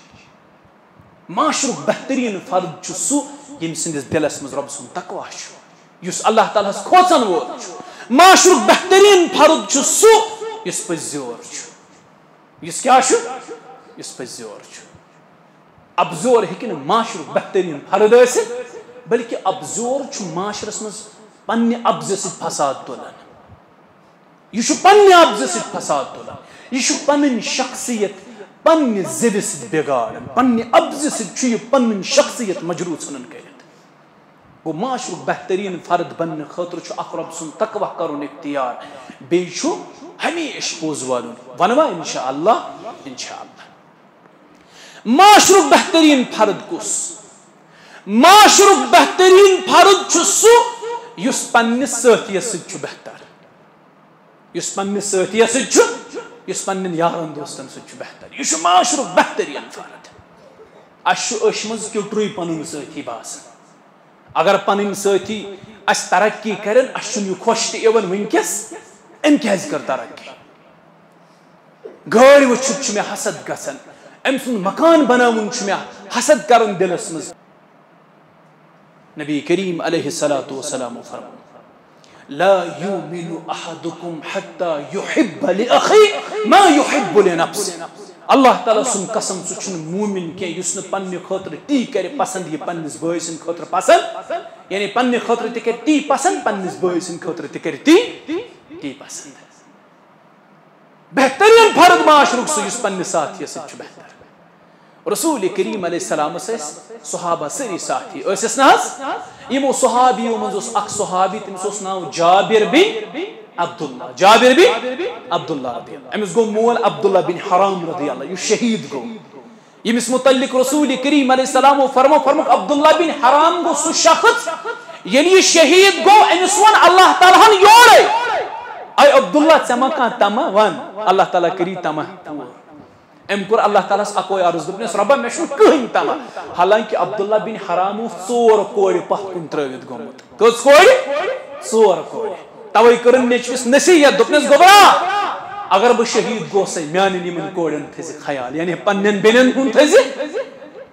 معاشرک بہترین فرد چھ سُہ یم سندس دلس مز رب سُنٛد تقوا چھ یس اللہ تعالیٰ ہس کھوژن وول چھ معاشرک بہترین فرد چھ سُہ یس پزیور چھ یس کیا چھ یس پزیور چھ ابزور ہیکہ نہٕ معاشرک بہترین فرد ٲسِتھ بلکہ ابزور چھ معاشرس مز پنہ ابزِ سۭتۍ فساد تلان یہ چھ پنہ ابزِ سۭتۍ فساد تلان یہ چھ پنن شخصیت پنہ زِوِ سۭتۍ بگاڑان پنہ ابزِ سۭتۍ چھ یہ پنن شخصیت مجروح ژھٕنان کٔرِتھ گو معاشرک بہترین فرد بننے خاطر چھ اکھ رب سُنٛد تقویٰ کرُن اختیار بیٚیہِ چھ ہمیشہ پوٚز وَنُن ونوا انشاءاللہ انشاءاللہ معاشرک بہترین فرد کس معاشرک بہترین فرد چھ سُہ یس پننس ساتھیس ست چھ بہتر یس پننس ساتھیس ست چھ یس پنن یارن دوستن ست چھ بہتر یہ معاشرک بہترین فرد اس أش مز کیوٹروی پنن ساتھی باسان اگر پنن ساتھی اس ترقی کرن اس چھ خوش تہ یوان ونکس ام کیاز کر ترقی گاڑی وچھت چھ مے حسد گژھان ام سن مکان بناون چھ مے حسد کرن دلس مز نبی کریم علیہ الصلوۃ والسلام فرمایا لا یؤمن احدکم حتى يحب لاخیه ما يحب لنفسه اللہ تعالیٰ سن قسم سہ چھ مومن کی یس نہ پنہ خاطر تی کر پسند یہ پنس بھائی سن خاطر پسند یعنی پنہ خاطر تہ کر تی پسند پنس بھائی سن خاطر تہ کر تی پسند بہترین فرد معاشرک سہ یس پنہ ساتھی ست چھ بہتر رسول کریم علیہ السلام صحابہ سری ساتھی ٲسِس نہ حظ یمو صحابیو منٛز اکھ صحابی تٔمِس ناو جابر بن عبداللہ جابر بن عبداللہ رضی اللہ امس گو مول عبداللہ بن حرام رضی اللہ یہ شہید گو یمس متعلق رسول کریم علیہ السلام فرموک عبداللہ بن حرام گو سہ شخص ییٚلہِ یہ شہید گو امس ون اللہ تعالیٰ ہن یورے اے عبداللہ ژےٚ ما کانٛہہ تما ون اللہ تعالیٰ کری تما ام کور اللہ تعالیٰ اکوے عرض دس ربا مے کہین تما حالانکہ عبداللہ بن حرام ژور کور پتھ کن ترٲوِتھ گوٚمُت کٔژ کورِ ژور کورِ توے کٔرٕن نیچوِس نصیحت دوٚپنس گوبرا اگر بہٕ شہید گوسے میانٮ۪ن یِمن کورٮ۪ن تھٲیزِ خیال یعنی پننٮ۪ن بیٚنٮ۪ن ہُنٛد تھٲیزِ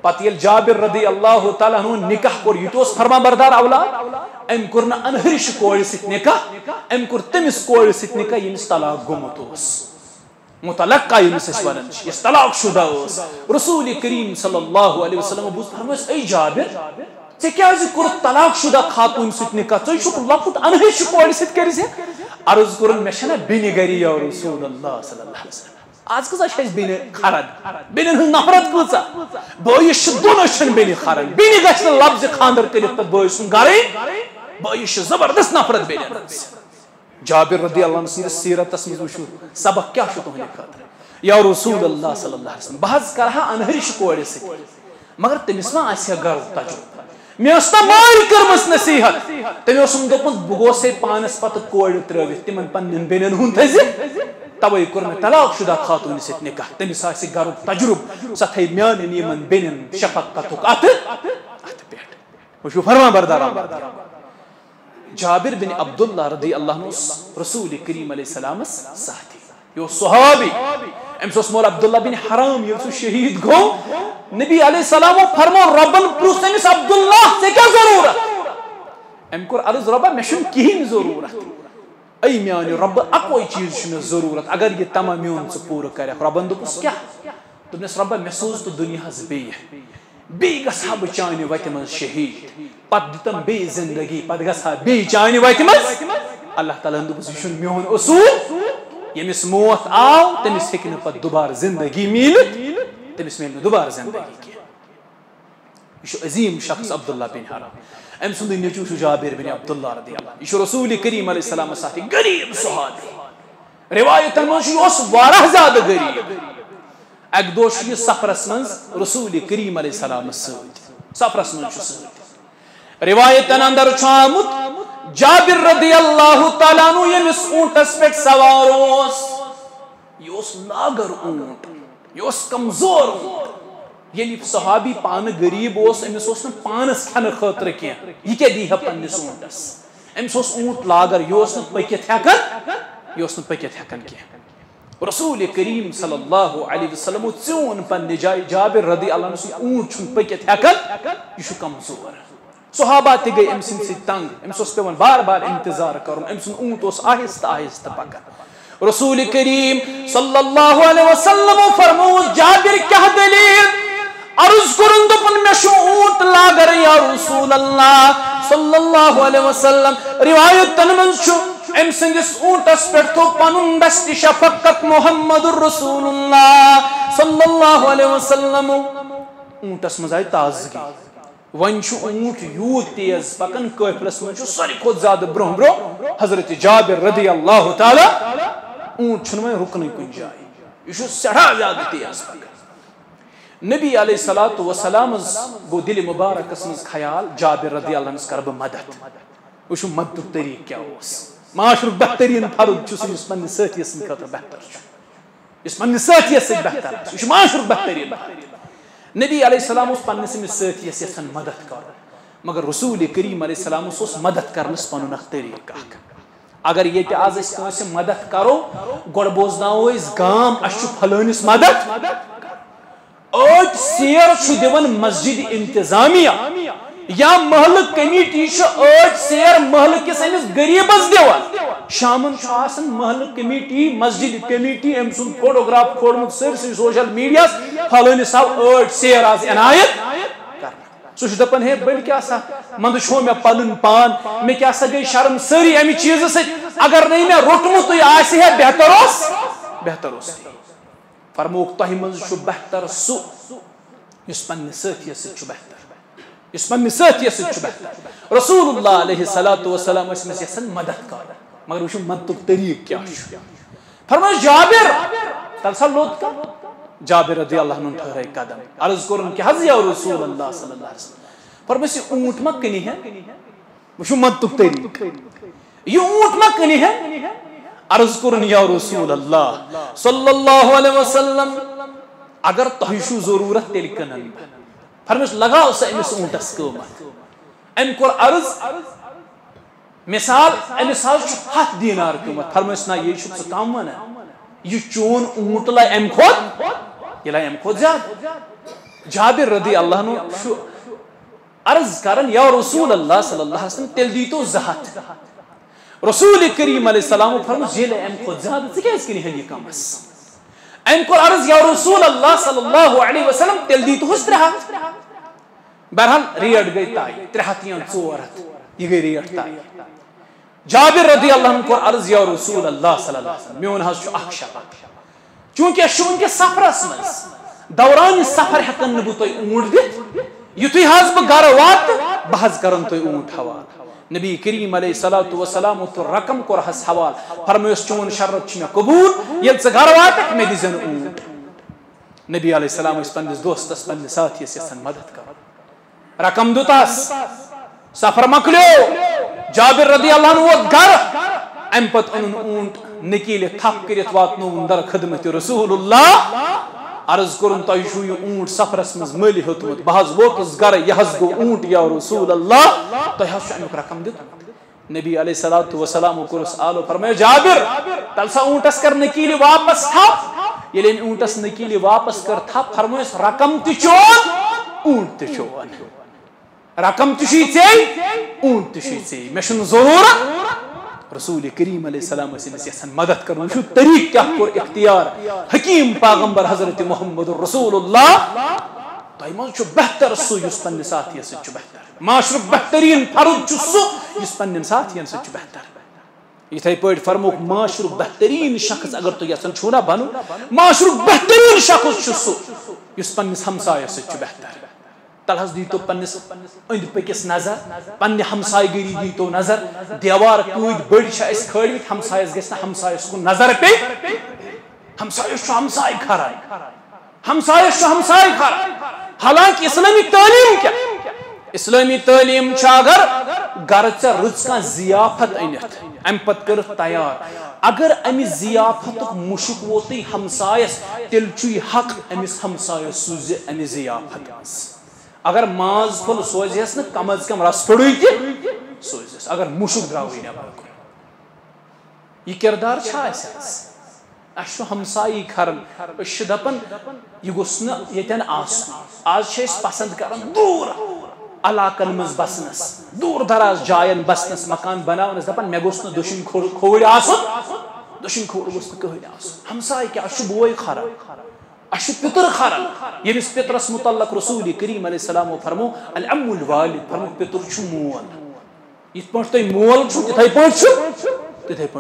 پتہٕ ییٚلہِ جابر رضی اللہ تعالیٰ عنہ نکاح کوٚر یہِ تہِ اوس فرما بردار اولاد أمۍ کوٚر نہٕ انہرِشہِ کورِ سۭتۍ نکاح أمۍ کوٚر تٔمِس کورِ سۭتۍ نکاح ییٚمِس طلاق گوٚمُت اوس متلقہ یمس ونان یس طلاق شدہ رسول کریم صلی اللہ علیہ وسلم بوز فرموس اے جابر ژے کیازِ کوٚرُتھ طلاق شدہ خاتون سۭتۍ نکاح ژٕ چھُکھ لۄکُٹ انہٕچ کورِ سۭتۍ کٔرِتھ عرض کوٚرُن مےٚ چھنہ بیٚنہِ گرِ یا رسول اللہ صلی اللہ علیہ وسلم آز کۭژاہ چھِ اَسہِ بیٚنہِ کھران بیٚنٮ۪ن ہٕنٛز نفرت کۭژاہ بٲیِس چھِ دۄن أچھن بیٚنہِ کھران بیٚنہِ گژھِ نہٕ لفظِ خانٛدر کٔرِتھ پتہٕ بٲے سُنٛد گرٕے بٲیِس چھِ زبردست نفرت بیٚنٮ۪ن ہٕنٛز جابر رضی اللہ عنہ سٕنٛدِس سیرتس منٛز وٕچھو سبق کیاہ چھُ تُہنٛدِ خٲطرٕ یا رسول اللہ صلی اللہ علیہ وسلم بہٕ حظ کرٕ ہا انہرِشہِ کورِ سۭتۍ مگر تٔمِس ما آسہِ ہا گرُک تجربہٕ مے اسنا مائی کرمس نصیحت تمی اسم دوپن بگوسے پانس پتہ کوڑ تروت تمن پنن بینن ہن تھز توے کور میں طلاق شدہ خاتون ست نکاح تمس آسہ گرک تجرب سہ تھے میانن یمن بینن شفقتک ات پیٹھ وشو فرما بردار جابر بن عبداللہ رضی اللہ عنہ رسول کریم علیہ السلام ساتھی یہ صحابی امس اس مولا عبداللہ بن حرام یہ شہید گو نبی علیہ السلام فرمو ربن پرس تمس عبداللہ سے کیا ضرورت ام کور عرض ربا مے چھن کہین ضرورت ای میانی رب اکوئی چیز چھن ضرورت اگر یہ تمام میون سے پور کرے ربن دوپس کیا دوپنس ربا مے سوز تو دنیا ہز بی گژھا بہ چانہ وتہ من شہید پتہ دتم بی زندگی پتہ گژھا بی چانہ وتہ من اللہ تعالیٰ دوپس یہ چھن میون اصول یمس موت آو تمس ہیکہ پتہ دوبارہ زندگی میلت تمس میل دوبارہ زندگی کی یہ عظیم شخص عبداللہ بن حرام ام سند نیچو جابر بن عبداللہ رضی اللہ یہ رسول کریم علیہ السلام ساتھی غریب صحابی روایتن من واریاہ زیادہ غریب اک دو یہ سفرس من رسول کریم علیہ السلام سفرس من روایتن اندر آمت جابر رضی اللہ تعالیٰ عنہ یمس اونٹس پہ سوار یہ لاگر اونٹ یہ کمزور اونٹ یل صحابی پان غریب امس پانس کھن خاطر کی یہ کیا دی پنس اونٹس امس اونٹ لاگر یہ پکت ہیکن یہ پکت ہیکن کی رسول کریم صلی اللہ علیہ وسلم چون پنہ جائے جابر رضی اللہ عنہ اونٹ چھن پکت ہیکن یہ کمزور صحابہ تہ گئی ام سن تنگ امس پیون بار بار انتظار کرن ام سن اونٹ آہستہ آہستہ پکان رسول کریم صلی اللہ علیہ وسلم فرمو جابر کیا دلیل عرض کرن دپن مے چھو اونٹ لاگر یا رسول اللہ صلی اللہ علیہ وسلم روایت تن من چھو ام سندس اونٹس پہ تو پنن دست شفقت محمد الرسول اللہ صلی اللہ علیہ وسلم اونٹس مز آئی تازگی ون اونٹ یوت تیز پکن قافلس من ساری کھت زیادہ برہ برہ حضرت جابر رضی اللہ تعالی اونٹ چھن وۄنۍ رُکنٕے کُنہِ جایہِ یہ سٮ۪ٹھاہ زیادہ تیز پکان نبی علیہ الصلوۃ والسلام گو دل مبارکس من خیال جابر رضی اللہ عنہ کر بہ مدد وچھو مدد طریق کیا معاشر بہترین فرد چھُ سُہ یُس پننِس سٲتھیَس سٕنٛدِ خٲطرٕ بہتر چھُ یُس پننِس سٲتھیَس سۭتۍ بہتر چھُ یہِ چھُ معاشر بہترین نبی علیہ السلام اوس پننِس أمِس سٲتھیَس یژھان مدد کرُن مگر رسول کریم علیہ السلام اوس مدد کرنس پنُن اکھ طریق اکھ اگر ییٚتہِ آز أسۍ کٲنٛسہِ مدد کرو گۄڈٕ بوزناوو أسۍ گام اَسہِ چھُ پھلٲنِس مدد أڑۍ سیر چھُ دِوان مسجد انتظامیہ یا محلہ کمیٹی أڑۍ سیر محلہ کس أمِس غریبس دِوان شامن چھُ آسان محلہ کمیٹی مسجد کمیٹی أمۍ سُنٛد فوٹوگراف کھولمُت سٲرسٕے سوشل میڈیاہس پھلٲنِس آو أڑۍ سیر آز عنایت سُہ چھُ دپان ہے بٔلۍ کیٛاہ سا منٛزٕ چھوٚو مےٚ پنُن پان مےٚ کیٛاہ سا گٔے شرم سٲری اَمہِ چیٖزٕ سۭتۍ اگر نَے مےٚ روٚٹمُتٕے آسہِ ہے بہتر اوس فرمووُکھ تۄہہِ منٛز چھُ بہتر سُہ یُس پننِس سٲتھیَس سۭتۍ چھُ بہتر یُس پننِس سٲتھیَس سۭتۍ چھُ بہتر رسول اللہ علیہ الصلوۃ والسلام ٲسۍ أمِس یژھان مدد کرُن مگر وٕچھِو مددُک طریٖقہٕ کیٛاہ چھُ فرمٲیُس جابر تل سا لوٚت کر جابر رضی اللہ عنہ ٹھہرے قدم عرض کرن کہ حض یا رسول اللہ صلی اللہ علیہ وسلم فرمایا یہ اونٹ ما کنی ہے وچھو مددُک طریٖقہٕ یہ اونٹ ما کنی ہے عرض کرن یا رسول اللہ صلی اللہ علیہ وسلم اگر تۄہہِ چھُو ضروٗرت تیٚلہِ کٕنن بہٕ فرمایا لگاو سا أمِس اونٹس قۭمت أمۍ کوٚر عرض مثال أمِس حظ چھُ 100 دینار قۭمت فرمٲیُس نہ یے چھُکھ ژٕ کم ونان یہ چون اونٹ لایہِ اَمہِ کھۄتہٕ یہ لایہِ اَمہِ کھۄتہٕ زیادٕ جابر رضی اللہ عنہ چھُ عرض کرن یا رسول اللہ صلی اللہ علیہ وسلم تیٚلہِ دیٖتو 200 رسول کریم علیہ السلام فرمووُس یہِ لایہِ اَمہِ کھۄتہٕ زیادٕ ژٕ کیٛازِ کٕنہِ یہِ کمس أمۍ کوٚر عرض یا رسول اللہ صلی اللہ علیہ وسلم تیٚلہِ دیٖتوہَس 300 بہرحال ریٹ گئی طے 300 یا 400 یہ گئی ریٹ طے جابر رضی اللہ عنہ کوٚر عرض یا رسول اللہ صلی اللہ علیہ وسلم میون حظ چھُ اکھ شرط چونکہ أسۍ چھِ وٕنکٮ۪س سفرس منٛز دوران سفر ہٮ۪کن نہٕ بہٕ تۄہہِ اونٹ دِتھ یُتھُے حظ بہٕ گرٕ واتہٕ بہٕ حظ کرن تۄہہِ اونٹ حوالہٕ نبی کریم علیہ الصلوۃ والسلام تہٕ رقم کوٚرہس حوالہٕ فرمٲیُس چون شرط چھُ مےٚ قبوٗل ییٚلہِ ژٕ گرٕ واتکھ مےٚ دِزٮ۪ن اونٹ نبی علیہ السلام ٲسۍ پننِس دوستس پننِس ساتھیَس یژھان مدد کرُن رقم دتس سفر مکلیو جابر رضی اللہ عنہ ووت گھر ام پت ان اونٹ نکیل تھپ کرت واتنو در خدمت رسول اللہ عرض کرن تہ چھو یہ اونٹ سفرس مز مل ہتمت بہز ووتس گھر یہ گو اونٹ یا رسول اللہ تہ چھو امیک رقم دت نبی علیہ الصلوۃ والسلام کرس آلو فرمایا جابر تل سا اونٹس کر نکیل واپس تھپ یل اونٹس نکیل واپس کر تھپ فرمایس رقم تہ چون اونٹ تہ چون رقم تہ چھی ژے اونٹ تہ چھی ژے مے چھن ضرورت رسول کریم علیہ السلام ٲسۍ یژھان مدد کرُن وٕچھِو طریٖقہٕ کیٛاہ کوٚر اختیار حکیم پیغمبر حضرت محمد رسول اللہ تۄہہِ منٛز چھُ بہتر سُہ یُس پننہِ ساتھیَس سۭتۍ چھُ بہتر معاشرُک بہتریٖن فرد چھُ سُہ یُس پننٮ۪ن ساتھین سۭتۍ چھُ بہتر یِتھَے پٲٹھۍ فرموکھ معاشرُک بہتریٖن شخص اگر تُہۍ یژھان چھُو نا بنُن معاشرُک بہتریٖن شخص چھُ سُہ یُس پننِس ہمسایَس سۭتۍ چھُ بہتر تل حظ دیتو پننس أنٛدۍ پٔکِس نظر پننہِ ہمسایہِ گٔری دیتو نظر دیوار کۭتۍ بٔڑۍ چھِ اَسہِ کھٲلمٕتۍ ہمسایَس گژھِ نہٕ ہمسایَس کُن نظر پیٚیہِ ہمسایَس چھُ ہمسایہِ کھران ہمسایَس چھُ ہمسایہِ کھران حالانکہِ اسلٲمی تعلیٖم کیٛاہ اسلٲمی تعلیٖم چھِ اگر گرٕ ژےٚ رٕژ کانٛہہ ضِیافت أنِتھ اَمہِ پتہٕ کٔرٕکھ تیار اگر امہِ ضِیافتُک مُشُک ووتُے ہمسایَس تیٚلہِ چھُ یہِ حق أمِس ہمسایَس سوٗزِ امہِ ضِیافت منٛز اگر ماز پھوٚل سوزہس نہٕ کم از کم رس پھوٚڑٕے تہِ سوزہس اگر مُشُک درٛاوٕے نٮ۪بر کُن یہِ کِردار چھا اَسہِ اَسہِ چھُ ہمسایی کھران أسۍ چھِ دپان یہِ گوٚژھ نہٕ ییٚتٮ۪ن آسُن آز چھِ أسۍ پسنٛد کران دوٗر علاقن منٛز بسنس دوٗر دراز جاین بسنس مکان بناونس دپان مےٚ گوٚژھ نہٕ دٔچھُن کھووٕرۍ آسُن دٔچھُن کھووُر گوٚژھ نہٕ کٕہٕنۍ آسُن ہمساے کیٛاہ اَسہِ چھُ بوے کھران اَسہِ چھُ پِتُر کھران ییٚمِس پِترس مُتعلق رسول کریم علیہ السلامو فرمو الام الوالد فرمو پِتُر چھُ مول یِتھ پٲٹھۍ تۄہہِ مول چھُو تِتھَے پٲٹھۍ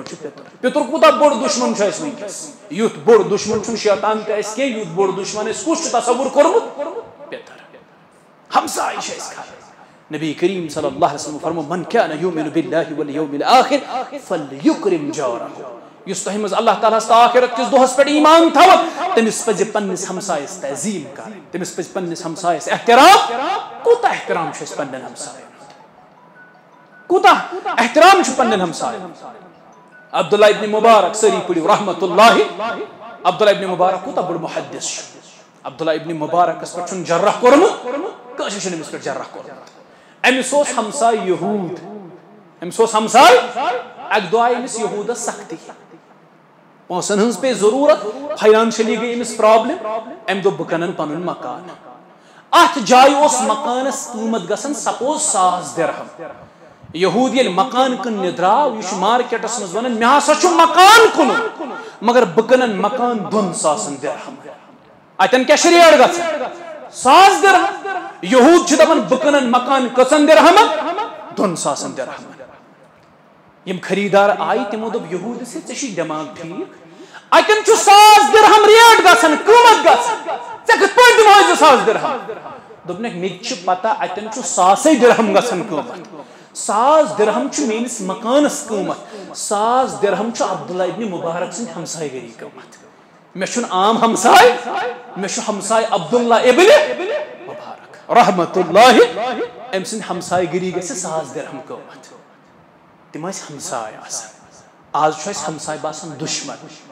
چھُ پِتُر پِتُر کوٗتاہ بوٚڑ دُشمن چھُ اَسہِ وٕنکیٚس یُتھ بوٚڑ دُشمن چھُنہٕ شیطان تہِ اَسہِ کینٛہہ یُتھ بوٚڑ دُشمن اَسہِ کُس چھُ تصور کوٚرمُت پِتر ہمساے چھِ اَسہِ کھران نبی کریم صلی اللہ علیہ وسلم فرمو من کان یؤمن باللہ والیوم الاخر فلیکرم جارہ یُس تۄہہِ منٛز اللہ تعالیٰ ہس تہٕ آخرت کِس دۄہس پٮ۪ٹھ ایمان تھاوت تٔمِس پزِ پننِس ہمسایس تعظیٖم کرٕنۍ تٔمِس پزِ پننِس ہمسایس احترام کوٗتاہ احترام چھُ اَسہِ پننٮ۪ن ہمساین کوٗتاہ احترام چھُ پننٮ۪ن ہمساین عبداللہ ابن مبارک سٲری پٔرِو رحمتہ اللہ عبداللہ ابن مبارک کوٗتاہ بوٚڑ محدث چھُ عبداللہ ابن مبارکس پٮ۪ٹھ چھُنہٕ جرح کوٚرمُت کٲنٛسہِ چھُنہٕ أمِس پٮ۪ٹھ جرح کوٚرمُت أمِس اوس ہمساے یہوٗد أمِس اوس ہمساے اکہِ دۄہ آیہِ أمِس یہوٗدس سختی پونٛسن ہٕنٛز پیٚیہِ ضروٗرت فاینانشلی گٔے أمِس پرابلم أمۍ دوٚپ بہٕ کٕنن پنُن مکان اتھ جایہِ اوس مکانس قۭمت گژھان سپوز 1,000 درہم یہوٗد ییٚلہِ مکان کٕننہِ درٛاو یہِ چھُ مارکیٹس منٛز ونان مےٚ ہسا چھُ مکان کٕنُن مگر بہٕ کٕنن مکان 2,000 درہم اتٮ۪ن کیٛاہ چھِ ریٹ گژھان 1,000 درہم یہوٗد چھِ دپان بہٕ کٕنن مکان کٔژن درہمن 2,000 درہمن یم خریدار آیہِ تِمو دوٚپ یہوٗدس ژےٚ چھُے دٮ۪ماغ ٹھیٖک اتٮ۪ن چھُ 1,000 درہم ریٹ گژھان قۭمت گژھان ژےٚ کِتھ پٲٹھۍ دِمہوے 2,000 درہم دوٚپنکھ مےٚ تہِ چھِ پتہ اتٮ۪ن چھُ 1,000 درہم گژھان قۭمت 1,000 درہم چھُ میٲنِس مکانس قۭمت 1,000 درہم چھُ عبداللہ ابن مبارک سٕنٛدِ ہمساے گٔری قۭمت مےٚ چھُنہٕ عام ہمساے مےٚ چھُ ہمساے عبداللہ ابن مبارک رحمتہ اللہ أمۍ سٕنٛدِ ہمساے گٔری گژھِ 1,000 درہم قۭمت تِم ٲسۍ ہمساے آسان آز چھُ اَسہِ ہمساے باسان دُشمن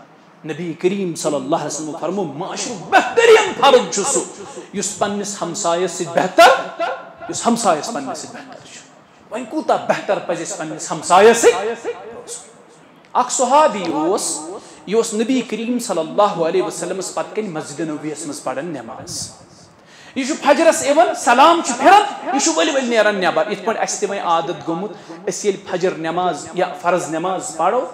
نبی کریم صلی اللہ علیہ وسلم فرمو معاشرُک بہتریٖن فرد چھُ سُہ یُس پننِس ہمسایس سۭتۍ بہتر یُس ہمسایس پننِس سۭتۍ بہتر چھُ وۄنۍ کوٗتاہ بہتر پزِ اَسہِ پننِس ہمسایس سۭتۍ اکھ صحابی اوس یہِ اوس نبی کریم صلی اللہ علیہ وسلمس پتہٕ کنۍ مسجدِ نبویس منٛز پران نٮ۪ماز یہ چھُ فجرس یِوان سلام چھُ پھران یہِ چھُ ؤلۍ ؤلۍ نیران نٮ۪بر یِتھ پٲٹھۍ اَسہِ تہِ وۄنۍ عادت گوٚمُت أسۍ ییٚلہِ فجر نٮ۪ماز یا فرض نٮ۪ماز پرو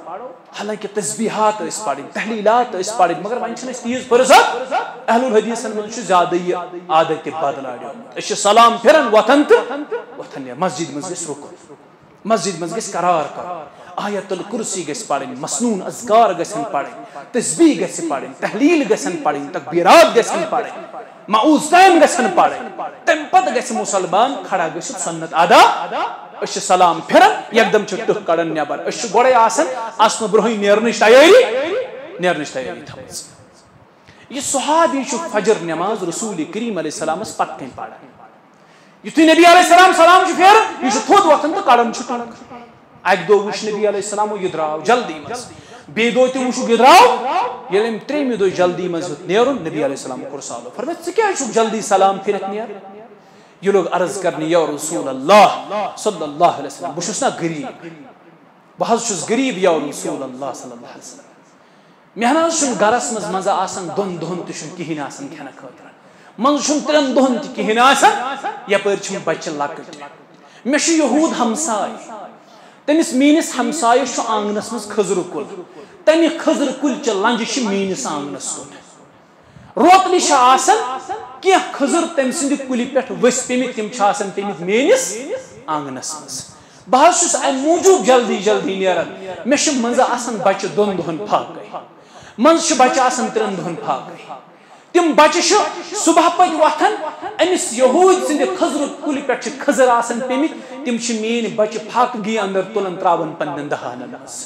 حالانکہِ تسبیحات ٲسۍ پرٕنۍ تحلیٖلات ٲسۍ پرٕنۍ مگر وۄنۍ چھِنہٕ أسۍ تیٖژ فرصت اہل الحدیٖثن منٛز چھُ زیادٕ یہِ عادت تہِ بدلاومُت أسۍ چھِ سلام پھران وۄتھان تہٕ وۄتھان نیران مسجد منٛز گژھِ رُکُن مسجد منٛز گژھِ قرار کرُن آیت الکرسی گژھِ پرٕنۍ مسنوٗن اذکار گژھن پرٕنۍ تسبیح گژھِ پرٕنۍ تحلیٖل گژھن پرٕنۍ تکبیرات گژھن پرٕنۍ معوذتین گژھن پرٕنۍ تمہِ پتہٕ گژھِ مُسلمان کھڑا گٔژھِتھ سنت ادا أسۍ چھِ سلام پھران یکدم چھِ ٹٕکھ کڑان نٮ۪بر أسۍ چھِ گۄڈے آسان اَژنہٕ برونٛہٕے نیرنٕچ تیٲری تھٲومٕژ یہِ صحابی چھُ فجر نٮ۪ماز رسول کریم علیہ السلامس پتہٕ کَنۍ پران یتھُے نبی علیہ السلام سلام پھیران یہ تھوٚد وۄتھان تو کڑان ٹکھ اکہ دۄہ وٕچھ نبی علیہ السلام یہ درٛاو جلدی منٛز بیٚیہِ دۄہ تہِ وٕچھُکھ یہ درٛاو ییٚلہِ أمۍ ترٛیٚیمہِ دۄہ جلدی منٛز ہیوٚت نیرُن نبی علیہ السلام کوٚر سالو فرمایا ژٕ کیٛازِ چھُکھ جلدی سلام پھِرِتھ نیران یہ لوگ عرض کرنے یا رسول اللہ صلی اللہ علیہ وسلم بہٕ چھُس نا غریٖب بہٕ حظ چھُس غریٖب یا رسول اللہ صلی اللہ علیہ وسلم مےٚ نہ حظ چھُنہٕ گرس منٛز مزٕ آسان دۄن دۄہن تہِ چھُنہٕ کِہیٖنۍ آسان کھٮ۪نہٕ خٲطرٕ منٛزٕ چھُنہٕ ترٛٮ۪ن دۄہن تہِ کِہیٖنۍ آسان یپٲرۍ چھُم بچہِ لۄکٕٹۍ مےٚ چھُ یہوٗد ہمساے تٔمِس میٛٲنِس ہمسایس چھُ آنٛگنس منٛز خٔزرٕ کُل تمہِ خٔزرٕ کُلچہِ لنجہِ چھِ میٛٲنِس آنٛگنس کُن روتلہِ چھِ آسان کینٛہہ خٔزٕر تٔمۍ سٕنٛدِ کُلہِ پٮ۪ٹھ ؤسۍ پیٚمٕتۍ تِم چھِ آسان پیٚمٕتۍ میٛٲنِس آنٛگنس منٛز بہٕ حظ چھُس امہِ موٗجوٗب جلدی جلدی نیران مےٚ چھِ منٛزٕ آسان بچہِ دۄن دۄہن فاقے منٛزٕ چھِ بچہِ آسان ترٛٮ۪ن دۄہن فاقے تِم بچہِ چھِ صبح پتہٕ وۄتھان أمِس یہوٗد سٕنٛدِ خٔزرٕ کُلہِ پٮ۪ٹھ چھِ کھٔزٕر آسان پیٚمٕتۍ تِم چھِ میٛٲنۍ بچہِ فاقگی انٛدر تُلان ترٛاوان پننٮ۪ن دہانن منٛز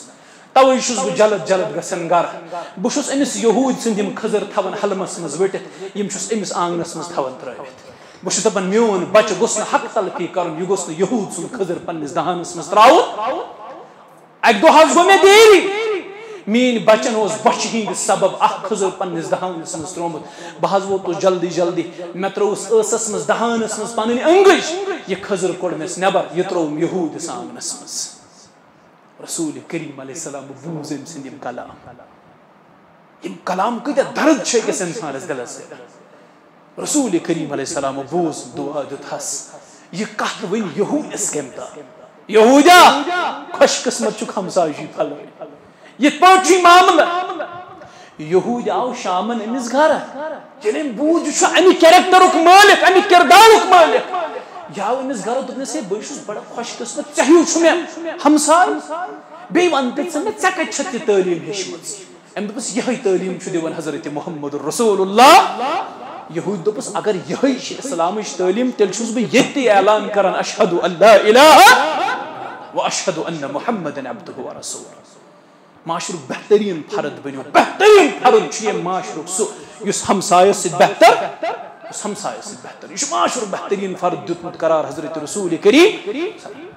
توے چھُس بہٕ جلد جلد گژھان گرٕ بہٕ چھُس أمِس یہوٗد سٕنٛدۍ یِم کھٔزٕر تھاوان حلمس منٛز ؤٹِتھ یِم چھُس أمِس آنٛگنس منٛز تھاوان ترٲوِتھ بہٕ چھُس دپان میون بچہِ گوٚژھ نہٕ حق تلفی کرُن یہِ گوٚژھ نہٕ یہوٗد سُنٛد کھٔزٕر پننِس دہانس منٛز ترٛاوُن اکہِ دۄہ حظ گوٚو مےٚ دیری میٛٲنۍ بچن اوس بۄچھِ ہِنٛدِ سبب اکھ خٔزٕر پننِس دہانس منٛز ترٛوومُت بہٕ حظ ووتُس جلدی جلدی مےٚ ترٛٲوٕس ٲسس منٛز دہانس منٛز پنٕنۍ أنٛگٕج یہِ خٔزٕر کوٚڑ مےٚ نٮ۪بر یہِ ترٛووُم یہوٗدِس آنٛگنس منٛز رسول کریم علیہ السلام بوٗز أمۍ سٕنٛدۍ یِم کلام کۭتیاہ درد چھِ أکِس انسانس دلس رسول کریم علیہ السلام بوٗز دعا دیُتہس یہِ کتھ ؤنۍ یہوٗدس کمہِ تام یہوٗدا خۄش قٕسمت چھُکھ ہمسایہِ پھلٲنۍ یِتھ پٲٹھۍ چھُے معاملہٕ یہوٗد آو شامن أمِس گرٕ ییٚلہِ أمۍ بوٗز یہِ چھُ امہِ کیریکٹرُک مٲلِک امہِ کِردارُک مٲلِک یہِ آو أمِس گرٕ دوٚپنس ہے بہٕ چھُس بڑٕ خۄش قٕسمت ژےٚ ہیوٗ چھُ مےٚ ہمساے بیٚیہِ وَن تہٕ ژٕ مےٚ ژےٚ کتہِ چھَتھ یہِ تعلیٖم ہیٚچھمٕژ أمۍ دوٚپُس یِہے تعلیٖم چھُ دِوان حضرت محمد رسول اللہ یہوٗد دوٚپُس اگر یِہے چھِ اسلامٕچ تعلیٖم تیٚلہِ چھُس بہٕ ییٚتہِ تہِ اعلان کران اشہدُ ان لا الہ و اشہدُ ان محمدًا عبدُہ ورسولُہ معاشرُک بہتریٖن فرد بنیو بہتریٖن فرد چھُ ییٚمہِ معاشرُک سُہ یُس ہمسایس سۭتۍ بہتر یُس ہمسایس سۭتۍ بہتر یہِ چھُ معاشرُک بہتریٖن فرد دیُتمُت قرار حضرت رسول کریم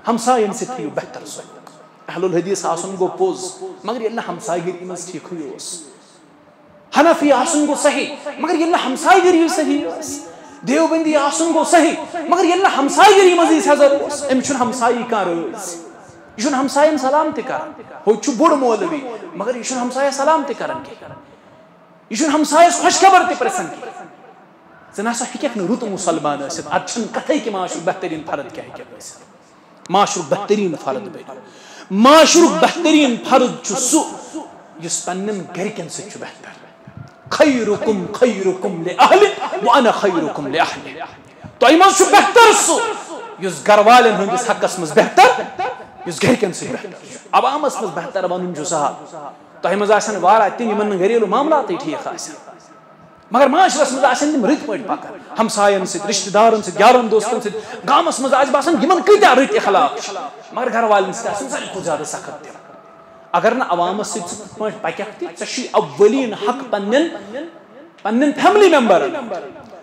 ہمساین سۭتۍ تھٲیِو بہتر صحبت اہل الحدیث آسُن گوٚو پوٚز مگر ییٚلہِ نہٕ ہمسایہِ گٔری منٛز ٹھیٖکھٕے اوس حنفی آسُن گوٚو صحیح مگر ییٚلہِ نہٕ ہمسایہِ گٔری صحیح ٲس دیوبندی آسُن گوٚو صحیح مگر ییٚلہِ نہٕ ہمسایہِ گٔری منٛزٕے سیٚزر اوس أمِس چھُنہٕ ہمسایی کانٛہہ رٲضۍ یہِ چھُنہٕ ہمساین سلام تہِ کران ہوٚتہِ چھُ بوٚڑ مولوی مگر یہِ چھُنہٕ ہمسایس سلام تہِ کران کینٛہہ یہِ چھُنہٕ ہمسایس خۄش خبر تہِ پرژھان کینٛہہ ژٕ نسا ہیٚککھ نہٕ رُت مُسلمان ٲسِتھ ادٕ چھنہٕ کتھے کہِ معاشرُک بہتریٖن فرد کیٛاہ ہیٚککھ ٲسِتھ معاشرُک بہتریٖن فرد بنیو معاشرُک بہتریٖن فرد چھُ سُہ یُس پننٮ۪ن گرِکٮ۪ن سۭتۍ چھُ بہتر خیرکم خیرکم لأہلہ وانا خیرکم لأہلہ تۄہہِ منٛز چھُ بہتر سُہ یُس گرٕ والٮ۪ن ہٕنٛدِس حقس منٛز بہتر یُس گرِکٮ۪ن سۭتۍ بہتر چھُ عوامس منٛز بہتر ونُن چھُ سہل تۄہہِ منٛز آسن واریاہ تِم یِمن نہٕ گریلوٗ معاملاتٕے ٹھیٖک آسن مگر معاشرس منٛز آسن تِم رٕتۍ پٲٹھۍ پکان ہمساین سۭتۍ رشتہٕ دارن سۭتۍ یارن دوستن سۭتۍ گامس منٛز آسہِ باسان یِمن کۭتیاہ رٕتۍ اخلاق چھِ مگر گرٕ والٮ۪ن سۭتۍ آسن ساروی کھۄتہٕ زیادٕ سخت تِم اگر نہٕ عوامس سۭتۍ ژٕ تِتھ پٲٹھۍ پککھ تہِ ژےٚ چھُے اولین حق پننٮ۪ن فیملی ممبرن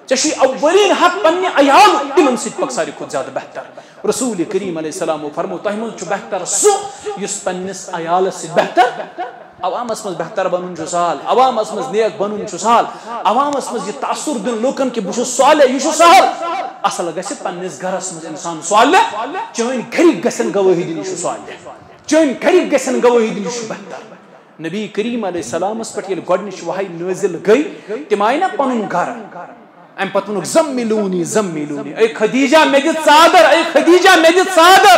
ژےٚ چھُے اولین حق پننہِ عیالُک تِمن سۭتۍ پک ساروی کھۄتہٕ زیادٕ بہتر رسول کریم علیہ السلامو فرمو تۄہہِ منٛز چھُ بہتر سُہ یُس پننِس عیالس سۭتۍ بہتر عوامس منٛز بہتر بنُن چھُ سہل عوامس منٛز نیک بنُن چھُ سہل عوامس منٛز یہِ تاثر دیُن لُکن کہِ بہٕ چھُس صالح یہِ چھُ سہل اصل گژھِ پننِس گرس منٛز انسان صالح چٲنۍ گرِکۍ گژھن گوٲہی دِنۍ یہِ چھُ صالح چٲنۍ گرِکۍ گژھن گوٲہی دِنۍ یہِ چھُ بہتر نبی کریم علیہ السلامس پٮ۪ٹھ ییٚلہِ گۄڈنِچ وحی نٲزِل گٔے تِم آیہِ نا پنُن گرٕ امہِ پتہٕ ووٚنُکھ زمِلوٗنی زمِلوٗنی اے خدیجہ مےٚ دِ ژادر اے خدیجہ مےٚ دِ ژادر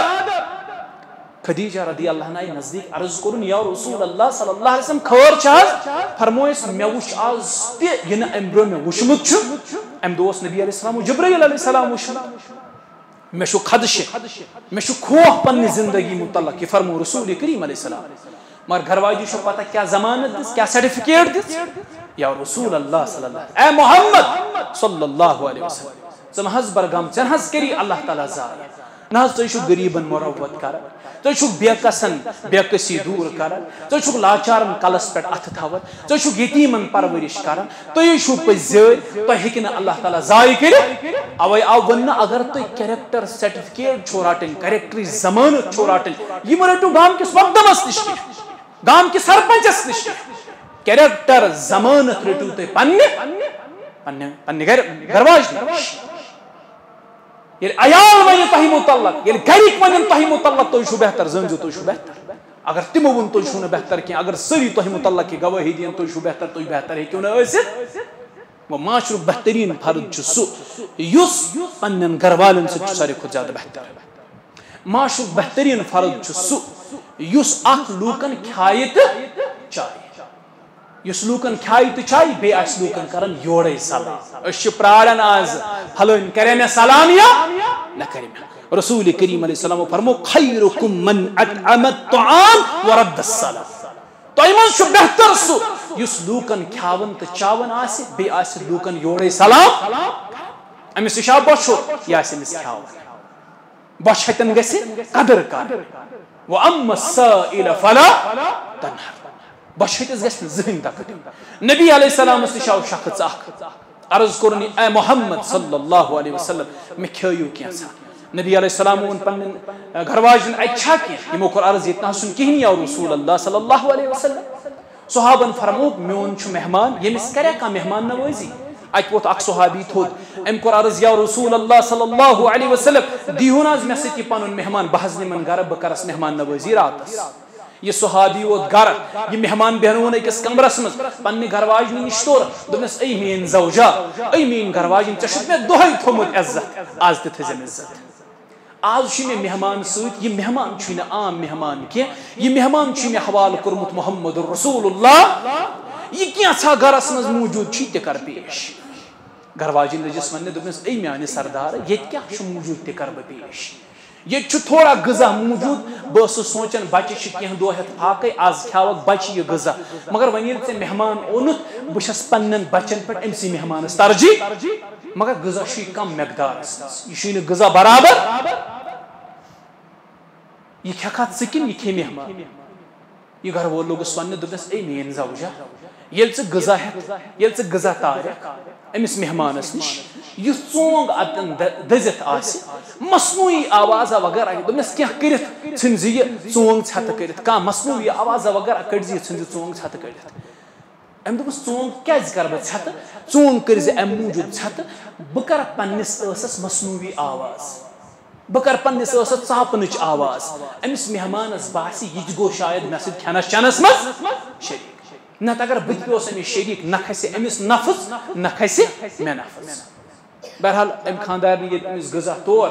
خدیجہ رضی اللہ عنہا آیہِ نزدیٖک عرض کوٚرُن یا رسول اللہ صلی اللہ علیہ وسلم خٲر چھِ حظ فرمویس مےٚ وُچھ آز تہِ یہِ نہٕ امہِ برٛونٛہہ مےٚ وُچھمُت چھُ امہِ دۄہ اوس نبی علیہ السلام جبرائیل علیہ السلام وُچھمُت مےٚ چھُ خدشہِ مےٚ چھُ خوف پننہِ زندگی متعلق یہِ فرمو رسول کریم علیہ السلام مگر گھر واجی چھو پتہ کیا ضمانت دِژ کیا سرٹیفکیٹ دِژ یا رسول اللہ صلی اللہ علیہ اے محمد صلی اللہ علیہ وسلم ژٕ مہ حظ برگام ژےٚ نہ حظ کری اللہ تعالیٰ ضایع نہ تھی غریبن مروت کر تھی بے کسن بے کسی دور کر تھی لاچارن کلس پہ اتھ تھوان تھی یتیمن پرورش کر تھی پز تھی ہوں اللہ تعالیٰ ضائع کر اوے آو ون اگر تھی کیریکٹر سرٹیفکیٹ رٹن کریکٹر ضمانت رٹن یہ رٹو گام کس مقدمس نش گام کس سرپنچس نش کیریکٹر ضمانت رٹو تھی پنہ گرواج نش عیال ون تہ متعلق گرک ون تہ متعلق تھی بہتر زنزو تھی بہتر اگر تمو ون تھی بہتر کی اگر سری تہ متعلق کی گواہی دین تھی بہتر ہیکو نا وہ معاشر بہترین فرد سہ پن گھر والن ساری کھت زیادہ بہتر معاشر بہترین فرد سہ اخ لوکن کھائے تو چائے اس لوکن کھائے تو چائے بی آس لوکن کرن یوڑے سلام اس پرارن آز پھلن کرے میں سلام یا نہ کرے میں رسول کریم علیہ السلام فرمو خیرکم من اطعم الطعام ورد السلام تو ایمان شو بہتر سو اس لوکن کھاون تو چاون آسی بی آس لوکن یوڑے سلام امیس شاہ بشو یا آسی مس کھاون بش ہتن گسی قدر کر وَأَمَّا السَّائِلَ فَلَا تَنْهَرْ بش ہتس گھس زہن تک نبی علیہ السلام نشاو شخص اخ عرض کرنی اے محمد صلی اللہ علیہ وسلم میں کھیو کینسا نبی علیہ السلام ان پن گھر واجن اچھا کی یمو کر عرض اتنا سن کہن یا رسول اللہ صلی اللہ علیہ وسلم صحابن فرموک میون چھ مہمان یمس کرے کا مہمان نوازی ات ووت اخ صحابی تھود ام کر عرض یا رسول اللہ صلی اللہ علیہ وسلم دیہون از مے ستی پنن مہمان بحث نمن گھر بکرس مہمان نوازی راتس یہ صحابی ووت گھر یہ مہمان بہنون اکس کمرس مز پنہ گھر واجنی نش تور دپنس اے مین زوجا اے مین گھر واجن چھ مے دہائی تھومت عزت آز تہ تھزم عزت آز چھ مے مہمان سۭتۍ یہ مہمان چھ نہ عام مہمان کی یہ مہمان چھ مے حوالہ کورمت محمد رسول اللہ یہ کینژھا گھرس مز موجود چھ تہ کر پیش گھر واجن لجس ونہ دپنس اے میانہ سردار یت کیا چھ موجود تہ کر بہ پیش یہ تھوڑا غذا موجود بس سوچان بچہ کھانا دہ ہتھ پھاکے آز کھاوک بچہ یہ غذا مگر ون یل ژے مہمان اونت بہس پنن بچن پہ امسی مہمانس ترجیح مگر غذا کم مقدارس یہ غذا برابر یہ کھا ژٕ کن یہ کھے مہمان یہ گھر وول لوگس ون دپس اے مین زوجا یل ژٕ غذا ہتھ یل ژٕ غذا تارک امس مہمانس نش یہ ژونگ اتن دزت آس مصنوعی آواز وغیرہ دپنس کیا کرت ژھنزِ یہ ژونگ ژھتہ کرت کانٛہہ مصنوعی آواز وغیرہ کڑزِ ژھنزِ ژونگ ژھتہ کرت ام دپس ژونگ کیاز کر بہ ژھتہ ژونگ کرزِ ام موجود ژھتہ بہ کر پننس ٲسس مصنوعی آواز بہ کر پننس ٲسس ژاپنٕچ آواز امس مہمانس باسی یہ گو شاید مے سۭتۍ کھٮ۪نس چٮ۪نس منٛز شریک نت اگر بت پیوس امس شریک نہ کھسہِ امس نفس نہ کھسہِ مے نفس بہرحال ام خاندار یہ امس غذا طور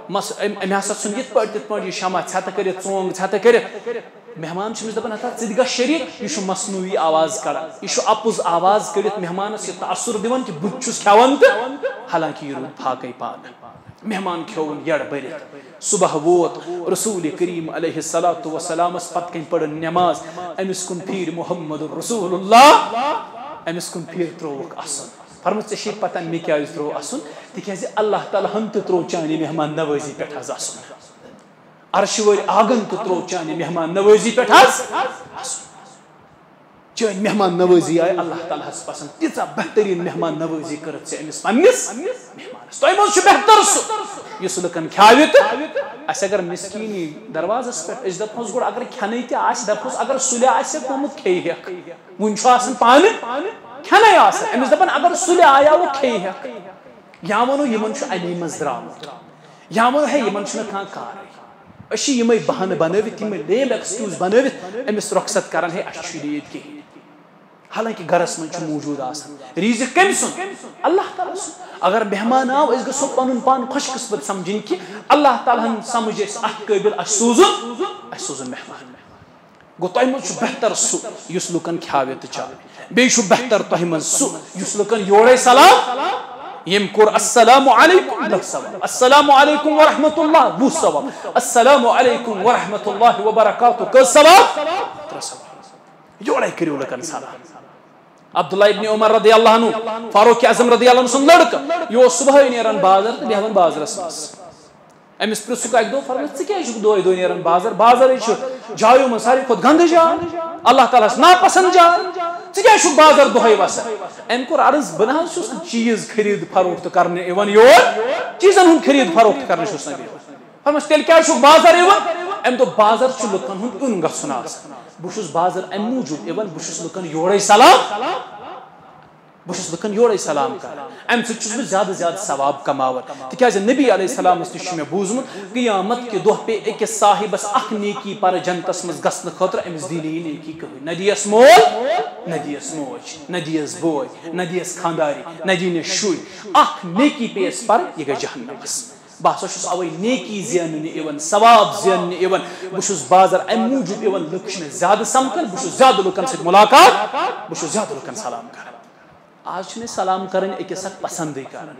مس ام ہسا ژھن یت پٲٹھۍ یہ شمع ژھتہ کٔرِتھ ژونگ ژھتہ کٔرِتھ مہمان چھُ أمِس دپان ہتا ژٕ تہِ گژھ شریک یہ مصنوعی آواز کران یہ اپُز آواز کٔرِتھ مہمانس یہ تاثر دِوان کہ بہٕ چھُس کھٮ۪وان تہٕ حالانکہ یہ روٗد پھاکے پانہٕ مہمان کھیوٚوُن یڑ بٔرِتھ صبح ووت رسول کریم علیہ الصلوۃ والسلام پتہ کن پڑن نماز امس کن پھیر محمد رسول اللہ امس کن پھیر تروک اسن فرمت ژےٚ چھے پتہ مےٚ کیازِ ترو اسن تکیازِ اللہ تعالیٰ ہن تہِ ترو چانہِ مہمان نوازی پٮ۪ٹھ حظ اسن عرش وٲلۍ آگن تہِ ترو چانہِ مہمان نوازی پٮ۪ٹھ حظ اسن چٲنۍ مہمان نوازی آئی اللہ تعالیٰ ہس پسند تیٖژاہ بہتریٖن مہمان نوازی کٔرٕتھ ژےٚ أمِس پننِس مہمانس تۄہہِ منٛز چھُ بہتر سُہ یُس لُکن کھیاوِ تہٕ اَسہِ اگر مسکیٖنی دروازس پٮ۪ٹھ أسۍ دپہوس گۄڈٕ اگر کھٮ۪نٕے تہِ آسہِ دپہوس اگر سُلہِ آسہِ کوٚرمُت کھیٚیہِ ہٮ۪کھ وُنہِ چھُ آسان پانہٕ کھٮ۪نٕے آسان أمِس دپان اگر سُلہِ آیاوٕ کھیٚیہِ ہٮ۪کھ یا وَنو یِمن چھُ اَمی منٛز درٛامُت یا وَنو ہے یِمن چھُنہٕ کانٛہہ کارٕے أسۍ چھِ یِمے بہانہٕ بنٲوِتھ یِمے لیم ایکسکیوٗز بنٲوِتھ أمِس رۄخصت کران ہے اَسہِ چھُنہٕ ییٚتہِ کِہیٖنۍ حالانکہ گھرس من موجود آسان ریزق کم سن اللہ تعالیٰ سن اگر مہمان آو اس گژھو پنن پان خوش قسمت سمجھن کہ اللہ تعالیٰ ہن سمجھ اس ات قابل اس سوزن مہمان گو تۄہہِ منٛز چھُ بہتر سُہ یُس لُکن کھیاوِ تہٕ چاوِ بیٚیہِ چھُ بہتر تۄہہِ منٛز سُہ یُس لُکن یورے سلام یم کوٚر السلام علیکم 10 ثواب السلام علیکم ورحمۃ اللہ 20 ثواب السلام علیکم ورحمۃ اللہ وبرکاتہ کٔژ ثواب 3 ثواب یورے کٔرِو لُکن سلام عبداللہ ابن عمر رضی اللہ عنہ فاروق اعظم رضی اللہ عنہ سن لڑکہ یہ صبح نیران بازر تو بیہوان بازرس مز امس پرسک اک دو فرمایا ژٕ کیٛازِ چھُکھ دۄہے دۄہے نیران بازر بازرٕے چھُ جایو منٛز ساروی کھۄتہٕ گنٛدٕ جاے اللہ تعالیٰ ہس ناپسنٛد جاے ژٕ کیٛازِ چھُکھ بازر دۄہے وسان أمۍ کوٚر عرض بہٕ نہ حظ چھُس نہٕ چیٖز خریٖد فروخت کرنہِ یِوان یور چیٖزن ہُنٛد خریٖد فروخت کرنہِ چھُس نہٕ یِوان فرماس تیٚلہِ کیٛازِ چھُکھ بازر یِوان أمۍ دوٚپ بازر چھُ لُکن ہُنٛد یُن گژھُن آسان بہٕ چھُس بازر امہِ موٗجوٗب یِوان بہٕ چھُس لُکن یورے سلام بہٕ چھُس لُکن یورے سلام کران امہِ سۭتۍ چھُس بہٕ زیادٕ زیادٕ ثواب کماوان تِکیٛازِ نبی علیہ السلامس نِش چھُ مےٚ بوٗزمُت قیامت کہِ دۄہ پیٚیہِ أکِس صاحبس اکھ نیکی پر جنتس منٛز گژھنہٕ خٲطرٕ أمِس دی نہٕ یہِ نیکی کٕہٕنۍ نہ دِیس مول نہ دِیس موج نہ دِیس بوے نہ دِیس خانٛداری نہ دِیٖنس شُرۍ اکھ نیکی پیٚیس پر یہِ گژھِ جہنمس بہٕ ہسا چھُس اوے نیکی زیننہِ یِوان ثواب زیننہِ یِوان بہٕ چھُس بازر امہِ موٗجوٗب یِوان لُکھ چھِ مےٚ زیادٕ سمکھان بہٕ چھُس زیادٕ لُکن سۭتۍ مُلاقات بہٕ چھُس زیادٕ لُکن سلام کران آز چھُنہٕ أسۍ سلام کرٕنۍ أکِس اکھ پسنٛدٕے کران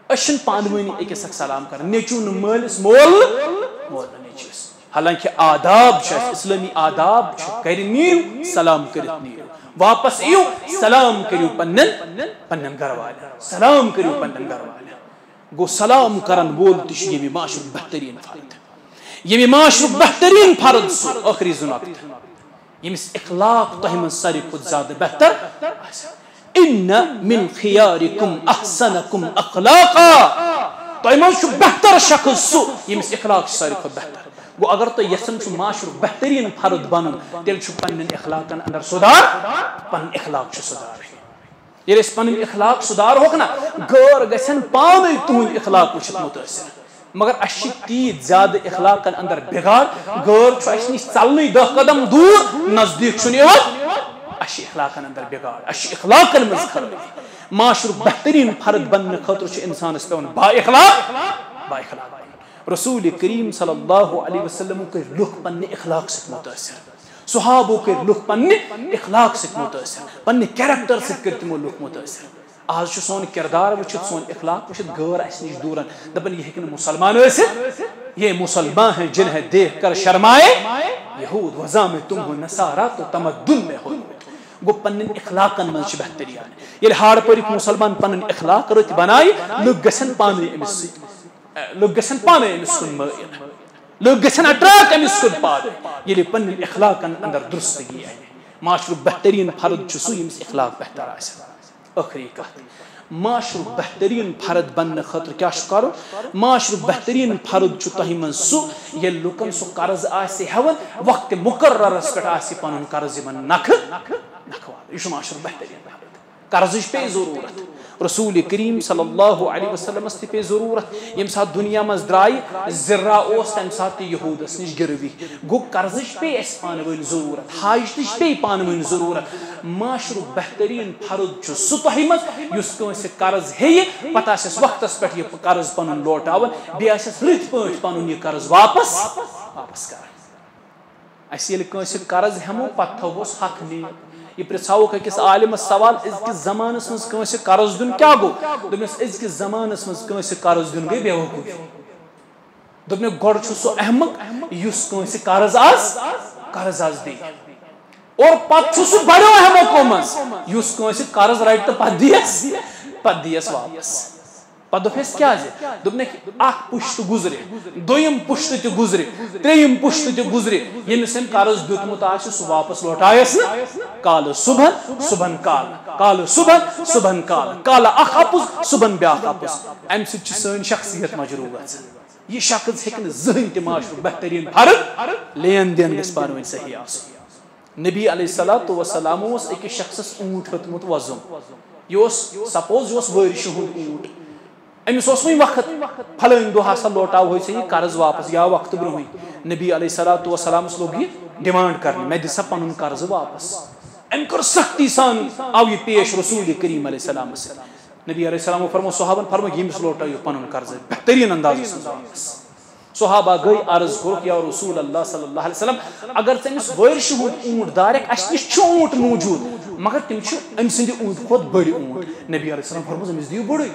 أسۍ چھِنہٕ پانہٕ ؤنی أکِس اکھ سلام کران نیٚچوٗ نہٕ مٲلِس مول نہٕ نیٚچوِس حالانکہِ آداب چھِ اَسہِ اِسلٲمی آداب چھُ گرِ نیٖرِو سلام کٔرِتھ نیٖرِو واپس یِیِو سلام کٔرِو پننٮ۪ن گرٕ والٮ۪ن سلام کٔرِو پننٮ۪ن گرٕ والٮ۪ن گوٚو سلام کرن وول تہِ چھُ ییٚمہِ معاشرُک بہتریٖن فرد ییٚمہِ معاشرُک بہتریٖن فرد سُہ ٲخری زُنت ییٚمِس اخلاق تۄہہِ منٛز ساروی کھۄتہٕ زیادٕ بہتر آسہِ ان من خیارکم احسنکم اخلاقا تۄہہِ منٛز چھُ بہتر شخص سُہ ییٚمِس اخلاق چھُ ساروی کھۄتہٕ بہتر گوٚو اگر تُہۍ یژھان چھُو معاشرُک بہتریٖن فرد بنُن تیٚلہِ چھُ پننٮ۪ن اخلاقن انٛدر سُدھار پنٕنۍ اخلاق چھُ سُدھارٕنۍ ییٚلہِ أسۍ پنٕنۍ اخلاق سُدھارہوکھ نا غٲر گژھن پانے تُہنٛدۍ اخلاق وٕچھِتھ مُتٲثر مگر اسہِ چھِ تیٖتۍ زیادٕ اخلاقن انٛدر بِگاڑ غٲر چھُ اسہِ نِش ژلنٕے 10 قدم دوٗر نزدیٖک چھُنہٕ یِوان اسہِ چھِ اخلاقن انٛدر بِگاڑ اسہِ چھِ اخلاقن منٛز خرٲبی معاشرُک بہتریٖن فرد بننہٕ خٲطرٕ چھُ انسانس پیٚوان با اخلاق بنُن رسول کریم صلی اللہ علیہ وسلم کٔرۍ لُکھ پننہِ اخلاق سۭتۍ مُتٲثر صحابو کٔرۍ لُکھ پننہِ اخلاق سۭتۍ مُتٲثر پننہِ کیریکٹر سۭتۍ کٔرۍ تِمو لُکھ مُتٲثر آز چھُ سون کردار وٕچھِتھ سون اخلاق وٕچھِتھ غٲر اسہِ نِش دوٗرن دپان یہِ ہیٚکہِ نہٕ مُسلمان ٲسِتھ یہ مسلمان ہیں جنہیں دیکھ کر شرمائے یہود وضع میں تم ہو نصارا تو تمدن میں ہو گو پنن اخلاقن منٛز چھِ بہتری آن ییٚلہِ ہاڑ پٲرِکۍ مُسلمان پنٕنۍ اخلاق رٕتۍ بنایہِ لُکھ گژھن پانے أمِس سۭتۍ لُکھ گژھن پانے أمِس کُن مٲیِل لُکھ گژھن اٹریکٹ أمِس کُن پانے ییٚلہِ پنٕنۍ اخلاقن انٛدر درستگی آنہِ معاشرُک بہتریٖن فرد چھُ سُہ ییٚمِس اخلاق بہتر آسہِ ٲخری کتھ معاشرُک بہتریٖن فرد بننہٕ خٲطرٕ کیٛاہ چھُ کرُن معاشرُک بہتریٖن فرد چھُ تۄہہِ منٛز سُہ ییٚلہِ لُکن سُہ قرض آسہِ ہٮ۪وان وقتہِ مُقررس پٮ۪ٹھ آسہِ پنُن قرض یِمن نکھٕ والُن یہِ چھُ معاشرُک بہتریٖن فرد قرضٕچ پیٚیہِ ضروٗرت رسول کریم صلی اللہ علیہ وسلمس تہِ پیٚیہِ ضروٗرت ییٚمہِ ساتہٕ دُنیا منٛز درٛایہِ زِرا اوس تمہِ ساتہٕ تہِ یہوٗدس نِش گِروی گوٚو قرضٕچ پیٚیہِ اَسہِ پانہٕ ؤنۍ ضروٗرت حاجتٕچ پیٚیہِ پانہٕ ؤنۍ ضروٗرت معاشرُک بہتریٖن فرد چھُ سُہ تۄہہِ منٛز یُس کٲنٛسہِ قرض ہیٚیہِ پتہٕ آسٮ۪س وقتس پٮ۪ٹھ یہِ قرض پنُن لوٹاوان بیٚیہِ آسٮ۪س رٕتۍ پٲٹھۍ پنُن یہِ قرض واپس کران اسہِ ییٚلہِ کٲنٛسہِ قرض ہٮ۪مو پتہٕ تھاوہوس حق نیت یہ پرژھاوُکھ أکِس عالمس سوال أزکِس زمانس منٛز کٲنٛسہِ قرض دیُن کیٛاہ گوٚو دوٚپنس أزکِس زمانس منٛز کٲنٛسہِ قرض دیُن گٔے بیوقوٗفی دوٚپنکھ گۄڈٕ چھُ سُہ احمق یُس کٲنٛسہِ قرض آز دِیہِ اور پتہٕ چھُ سُہ بڑیو احمقو منٛز یُس کٲنٛسہِ قرض رٹہِ تہٕ پتہٕ دِیس واپس پتہٕ دوٚپہس کیٛازِ دوٚپنکھ اکھ پُشتہٕ گُزرِ دوٚیِم پُشتہٕ تہِ گُزرِ ترٛیٚیِم پُشتہٕ تہِ گُزرِ ییٚمِس أمۍ قرض دیُتمُت آسہِ سُہ واپس لوٹایس نہٕ کالہٕ صُبحن کالہٕ صُبحن کالہٕ اکھ اپُز صُبحن بیاکھ اپُز امہِ سۭتۍ چھِ سٲنۍ شخصیت مجروٗح گژھان یہِ شخص ہیٚکہِ نہٕ زٕہٕنۍ تہِ معاشرُک بہتریٖن فرد لین دین گژھِ پانہٕ ؤنۍ صحیح آسُن نبی علیہ الصلوۃ والسلام اوس أکِس شخصس اوٗنٹ ہیوٚتمُت وۄزُم یہِ اوس سپوز یہِ اوس وٲرشہِ ہُنٛد اوٗنٹ أمِس اوس وۄنۍ وقت پھلٲنۍ دۄہ ہسا لوٹاوہے ژےٚ یہِ قرض واپس یا وقتہٕ برونٛہٕے نبی علیہ الصلوۃ والسلامس لوٚگ یہِ ڈِمانڈ کرنہِ مےٚ دِ سا پنُن قرض واپس أمۍ کٔر سختی سان آو یہِ پیش رسول کریم علیہ السلامس نبی علیہ السلامو فرمو صحابن فرموو ییٚمِس لوٹٲیِو پنُن قرض بہتریٖن اندازس منٛز واپس صحابہ گٔے عرض کوٚرُکھ یا رسول اللہ صلی اللہ علیہ وسلم اگر ژٕ أمِس وٲرشہِ ہُنٛد اوٗنٹ دارکھ اسہِ نِش چھُ اوٗنٹ موٗجوٗد مگر تِم چھِ أمۍ سٕنٛدِ اوٗنٹہٕ کھۄتہٕ بٔڑۍ اوٗنٹ نبی علیہ السلام فرموس أمِس دِیِو بٔڑٕے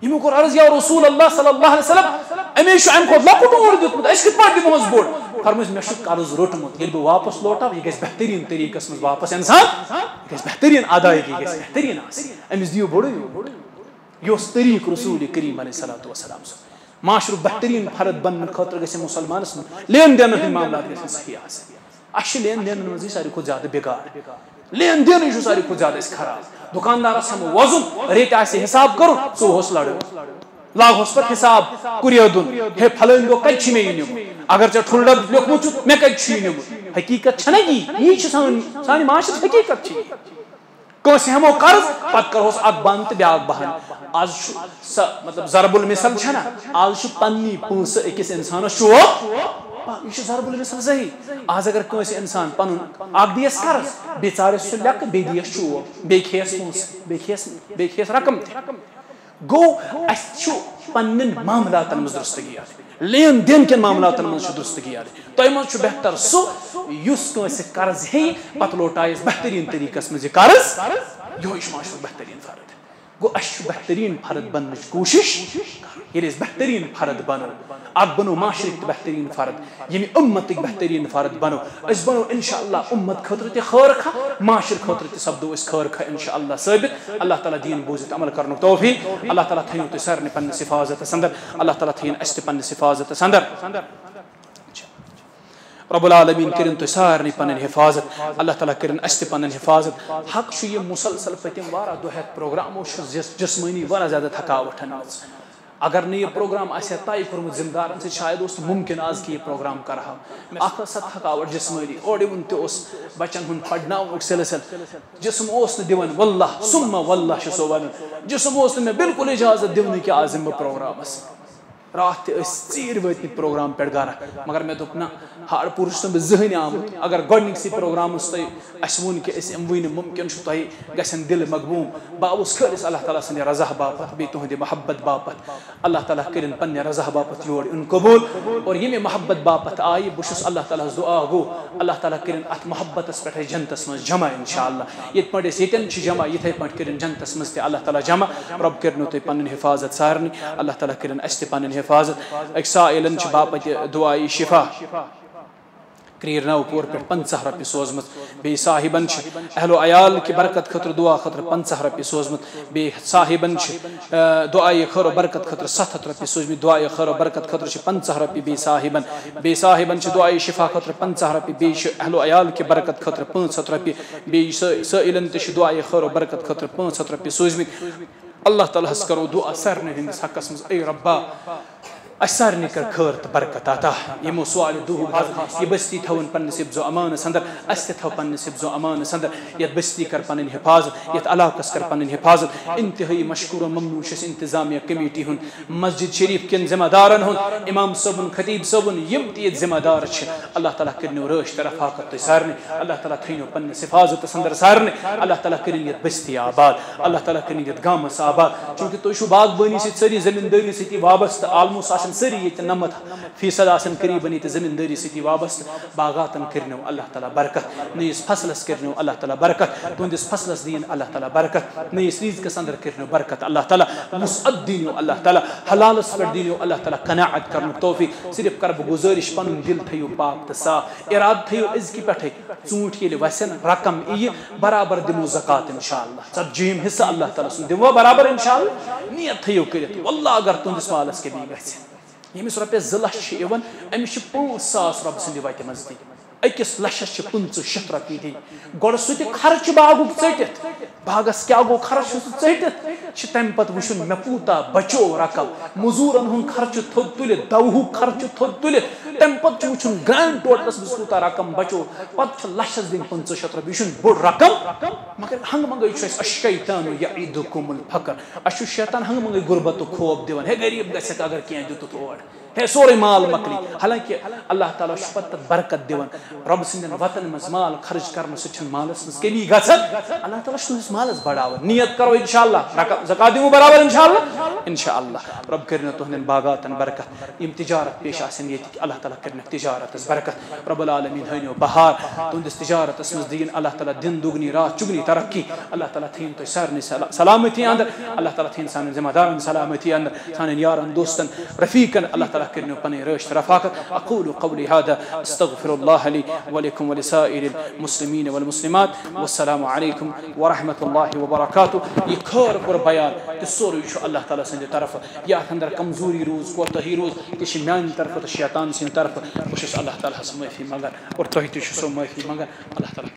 یِمو کوٚر عرض یا رسول اللہ صلی اللہ علیہ وسلم أمِس چھُ امہِ کھۄتہٕ لۄکُٹ اوٗنٹ دیُتمُت أسۍ کِتھ پٲٹھۍ دِمہوس بوٚڑ فرموس مےٚ چھُ قرض روٚٹمُت ییٚلہِ بہٕ واپس لوٹاو یہِ گژھِ بہتریٖن طریٖقس منٛز واپس انسان یہِ گژھِ بہتریٖن ادایگی گژھِ بہتریٖن آسٕنۍ أمِس دِیِو بوٚڑٕے یہِ اوس طریٖق رسول کریم علیہ الصلوۃ والسلام معاشر بہترین فرد بننے خاطر گژھِ مسلمانس لین دین ہند معاملات گژھن صحیح آسن اچھِ لین دین منٛزٕے ساروی کھۄتہٕ زیادٕ بِگاڑ لین دینٕے چھُ ساروی کھۄتہٕ زیادٕ اَسہِ خراب دُکاندارس ہٮ۪مو وۄزُم ریتہِ آسہِ حساب کرُن ژٕ اوس لڑٲے لاگہوس پتہٕ حساب کُریو دُن ہے پھلٲنۍ دۄہ کتہِ چھُ مےٚ یہِ نیُمُت اگر ژےٚ ٹھُلہٕ ڈبہٕ لیوکھمُت چھُتھ مےٚ کتہِ چھُ یہِ نیُمُت حقیٖقت چھنہ یی چھِ سانہِ معاشرٕچ حقیٖقت چھِ یی کٲنٛسہِ ہٮ۪مو قرض پتہٕ کرہوس اکھ بنٛد تہٕ بیٛاکھ بہان آز چھُ سۄ مطلب ضرب المثل چھنا آز چھُ پننی پونٛسہٕ أکِس اِنسانس شوق یہ چھُ ضرب المثل صحیح آز اگر کٲنٛسہِ اِنسان پنُن اکھ دِیس قرض بِچارس چھُ لیٚکہٕ بیٚیہِ دِیس شوق بیٚیہِ کھیٚیس پونٛسہٕ بیٚیہِ کھیٚیس رقم تہِ گوٚو اَسہِ چھُ پننٮ۪ن معاملاتن منٛز درستگی آسان لین دین کٮ۪ن معاملاتن منٛز چھُ درستگی آسان تۄہہِ منٛز چھُ بہتر سُہ یُس کٲنٛسہِ قرض ہیٚیہِ پتہٕ لوٹایس بہتریٖن طریٖقس منٛز یہِ قرض یِہوے چھُ معاشرُک بہتریٖن فرد گوٚو اَسہِ چھُ بہتریٖن فرد بننٕچ کوٗشش ییٚلہِ أسۍ بہتریٖن فرد بنو اکھ بنو معاشرٕکۍ تہِ بہتریٖن فرد ییٚمہِ اُمتٕکۍ بہتریٖن فرد بنو أسۍ بنو انشاء اللہ اُمت خٲطرٕ تہِ خٲر خاں معاشرٕ خٲطرٕ تہِ سپدو أسۍ خٲر خاں انشاء اللہ ثٲبت اللہ تعالیٰ دین بوٗزِتھ عمل کرنُک توفیٖق اللہ تعالیٰ تھٲیِو تُہۍ سارنٕے پننِس حفاظتس انٛدر اللہ تعالیٰ تھٲیِن اَسہِ تہِ پننِس حفاظتس انٛدر رب العالمین کرن تُہۍ سارنٕے پنٕنۍ حفاظت اللہ تعالیٰ کرن اَسہِ تہِ پنٕنۍ حفاظت حق چھُ یہِ مسلسل پٔتِم واریاہ دۄہ ہٮ۪تھ پروگرامو چھُ جسمٲنی واریاہ زیادٕ تھکاوٹ أنمٕژ اگر نہٕ یہِ پروگرام آسہِ ہا طے کوٚرمُت ذمہٕ دارن سۭتۍ شاید اوس نہٕ مُمکِن آز کہِ یہِ پروگرام کرہاو اکھ ٲس سۄ تھکاوٹ جسمٲنی اورٕ یِوُن تہِ اوس بچن ہُنٛد پرناونُک سلسل جسم اوس نہٕ دِوان واللہ سُمہ واللہ چھُ سُہ ونان جسم اوس نہٕ مےٚ بالکل اجازت دِونہٕ کہِ آز یِمہٕ بہٕ پروگرامس راتھ تہِ ٲسۍ ژیٖرۍ وٲتمٕتۍ پروگرام پٮ۪ٹھ گرٕ مگر مےٚ دوٚپ نہ ہاڑ پوٗرٕ چھُس نہٕ بہٕ زٕہٕنۍ آمُت اگر گۄڈنِکسٕے پروگرامس تۄہہِ اَسہِ ووٚن کہِ أسۍ یِموٕے نہٕ مُمکِن چھُ تۄہہِ گژھن دِل مقبوٗم بہٕ آوُس خٲلِص اللہ تعالیٰ سٕنٛدِ رضا باپتھ بیٚیہِ تُہنٛدِ محبت باپتھ اللہ تعالیٰ کٔرِنۍ پننہِ رضا باپتھ یور یُن قبوٗل اور ییٚمہِ محبت باپتھ آیہِ بہٕ چھُس اللہ تعالیٰ ہس دُعا گوٚو اللہ تعالیٰ کٔرِنۍ اتھ محبتس پٮ۪ٹھ اَسہِ جنتس منٛز جمع انشاء اللہ یِتھ پٲٹھۍ أسۍ ییٚتٮ۪ن چھِ جمع یِتھے پٲٹھۍ کٔرِنۍ جنتس منٛز تہِ اللہ تعالیٰ جمع رۄب کٔرنو تُہۍ پنٕنۍ حفاظت سارنٕے اللہ تعالیٰ کٔرِنۍ اَسہِ تہِ پنٕنۍ حفاظت أکۍ سائلن چھِ باپتہِ دُعایہِ شفا کریر نو پور پہ 50 رۄپیہِ سوزمت بیٚیہِ صاحبن چھِ اہل و عیال کہِ برکت خٲطرٕ دعا خٲطرٕ 50 رۄپیہِ سوزمت بیٚیہِ صاحبن چھِ دعایہِ خٲر و برکت خٲطرٕ 700 رۄپیہِ سوزمٕتۍ دعایہِ خٲر و برکت خٲطرٕ چھِ 50 رۄپیہِ بیٚیہِ صاحبن چھِ دعایہِ شفا خٲطرٕ 50 رۄپیہِ بیٚیہِ چھِ اہل و عیال کہِ برکت خٲطرٕ 500 رۄپیہِ بیٚیہِ سٲئلن تہِ چھِ دعایہِ خٲر و برکت خٲطرٕ 500 رۄپیہِ سوزمٕتۍ اللہ تعالیٰ ہس کرو دعا سارنٕے ہٕنٛدِس حقس منٛز اے ربا اَسہِ سارنٕے کر خٲر تہٕ برکت عطا یِمو سوالہِ دوٗر حظ یہِ بستی تھاوُن پننِس حفظ و امانس انٛدر اَسہِ تہِ تھاو پننِس حفظ و امانس انٛدر یتھ بستی کر پنٕنۍ حفاظت یتھ علاقس کر پنٕنۍ حفاظت انتہٲیی مشکور و ممنوٗن چھُ اَسہِ انتظامیہ کمیٹی ہُنٛد مسجد شریف کٮ۪ن ذمہ دارن ہُنٛد امام صٲبُن خطیب صٲبُن یِم تہِ ییٚتہِ ذمہ دار چھِ اللہ تعالیٰ کٔرنو رٲچھ تہٕ رفاقت تُہۍ سارنٕے اللہ تعالیٰ تھٲینو پننِس حفاظتس انٛدر سارنٕے اللہ تعالیٰ کٔرِنۍ یتھ بستی آباد اللہ تعالیٰ کٔرِنۍ یتھ گامس آباد چوٗنٛکہِ تُہۍ چھِو باغبٲنی سۭتۍ سٲری زٔمیٖندٲری سۭتی وابستہٕ آلموسٹ آسن سٲری ییٚتہِ 90% آسن قریٖبن ییٚتہِ زٔمیٖندٲری سۭتی وابستہٕ باغاتن کٔرنو اللہ تعالیٰ برکت نٔیِس فصلس کٔرنو اللہ تعالیٰ برکت تُہنٛدِس فصلس دِیِن اللہ تعالیٰ برکت نٔیِس ریٖزقس انٛدر کٔرنو برکت اللہ تعالیٰ وُسعت دِنو اللہ تعالیٰ حلالس پٮ۪ٹھ دِنو اللہ تعالیٰ قناعت کرنُک توفیٖق صرف کرٕ بہٕ گُزٲرِش پنُن دِل تھٲیِو پاک تہٕ صاف ارادٕ تھٲیِو أزکہِ پٮ۪ٹھے ژوٗنٛٹھۍ ییٚلہِ وسن رقم یِیہِ برابر دِمو زکات انشاء اللہ 40 حصہٕ اللہ تعالیٰ سُنٛد دِمو برابر انشاء اللہ نیت تھٲیِو کٔرِتھ واللہ اگر تُہنٛدِس مالس کمی گژھِ ییٚمِس رۄپیس 2 لچھ چھِ یِوان أمِس چھِ 5,000 رۄبہٕ سٕنٛدِ وتہِ منٛز دِنۍ أکِس لچھس چھِ 500 رۄپیہِ دِنۍ گۄڈٕ سُہ تہِ خرچہٕ باغُک ژٔٹِتھ باغس کیٛاہ گوٚو خرچ چھُ سُہ ژٔٹِتھ چھِ تمہِ پتہٕ وٕچھُن مےٚ کوٗتاہ بچو رقم موٚزوٗرن ہُنٛد خرچہٕ تھوٚد تُلِتھ دوہُک خرچہٕ تھوٚد تُلِتھ تمہِ پتہٕ چھُ وٕچھُن گرینڈ ٹوٹلس منٛز کوٗتاہ رقم بچو پتہٕ چھُ لچھس دِنۍ 500 رۄپیہِ یہِ چھُنہٕ بوٚڑ رقم مگر ہنٛگہٕ منٛگے چھُ اَسہِ الشیطان یعیدُکُم الفقر اَسہِ چھُ شیطان ہنٛگہٕ منٛگے غُربتُک خوف دِوان ہے غریٖب گژھکھ اگر کینٛہہ دِتُتھ اورٕ ہے سورُے مال مۄکلی حالانکہِ اللہ تعالیٰ چھُ پتہٕ تتھ برکت دِوان رۄبہٕ سٕنٛدٮ۪ن وتن منٛز مال خرچ کرنہٕ سۭتۍ چھنہٕ مالس منٛز کمی گژھان اللہ تعالیٰ چھُ تُہنٛدِس مالس بڑاوان نیت کرو انشاء اللہ زکات دِمو برابر انشاء اللہ رۄب کٔرنو تُہنٛدٮ۪ن باغاتن برکت یِم تجارت پیش آسن ییٚتِکۍ اللہ تعالیٰ کٔرنکھ تجارتس برکت رۄب العالمیٖن ہٲینو بہار تُہنٛدِس تجارتس منٛز دِیِن اللہ تعالیٰ دِن دُگنی راتھ چُگنی ترقی اللہ تعالیٰ تھٲیِن تُہۍ سارنٕے سلامتی انٛدر اللہ تعالیٰ تھٲیِن سانٮ۪ن ذمہ دارن سلامتی انٛدر سانٮ۪ن یارن دوستن رفیٖقن اللہ تعالیٰ کٔرنو پنٕنۍ رٲچھ رفاقت اقول قولي هذا استغفر الله لي ولكم ولسائر المسلمين والمسلمات والسلام عليكم ورحمة الله وبركاته. بیان تو سورُے چھُ اللہ تعالیٰ سٕنٛدِ طرفہٕ یتھ اندر کمزوری روٗز کوتاہی روٗز تہِ چھِ میانہِ طرفہٕ تہٕ شیطان سٕنٛدِ طرفہٕ بہٕ چھُس اللہ تعالیٰ ہس معٲفی منٛگان اور تۄہہِ تہِ چھُ سۄ معٲفی منٛگان اللہ تعالیٰ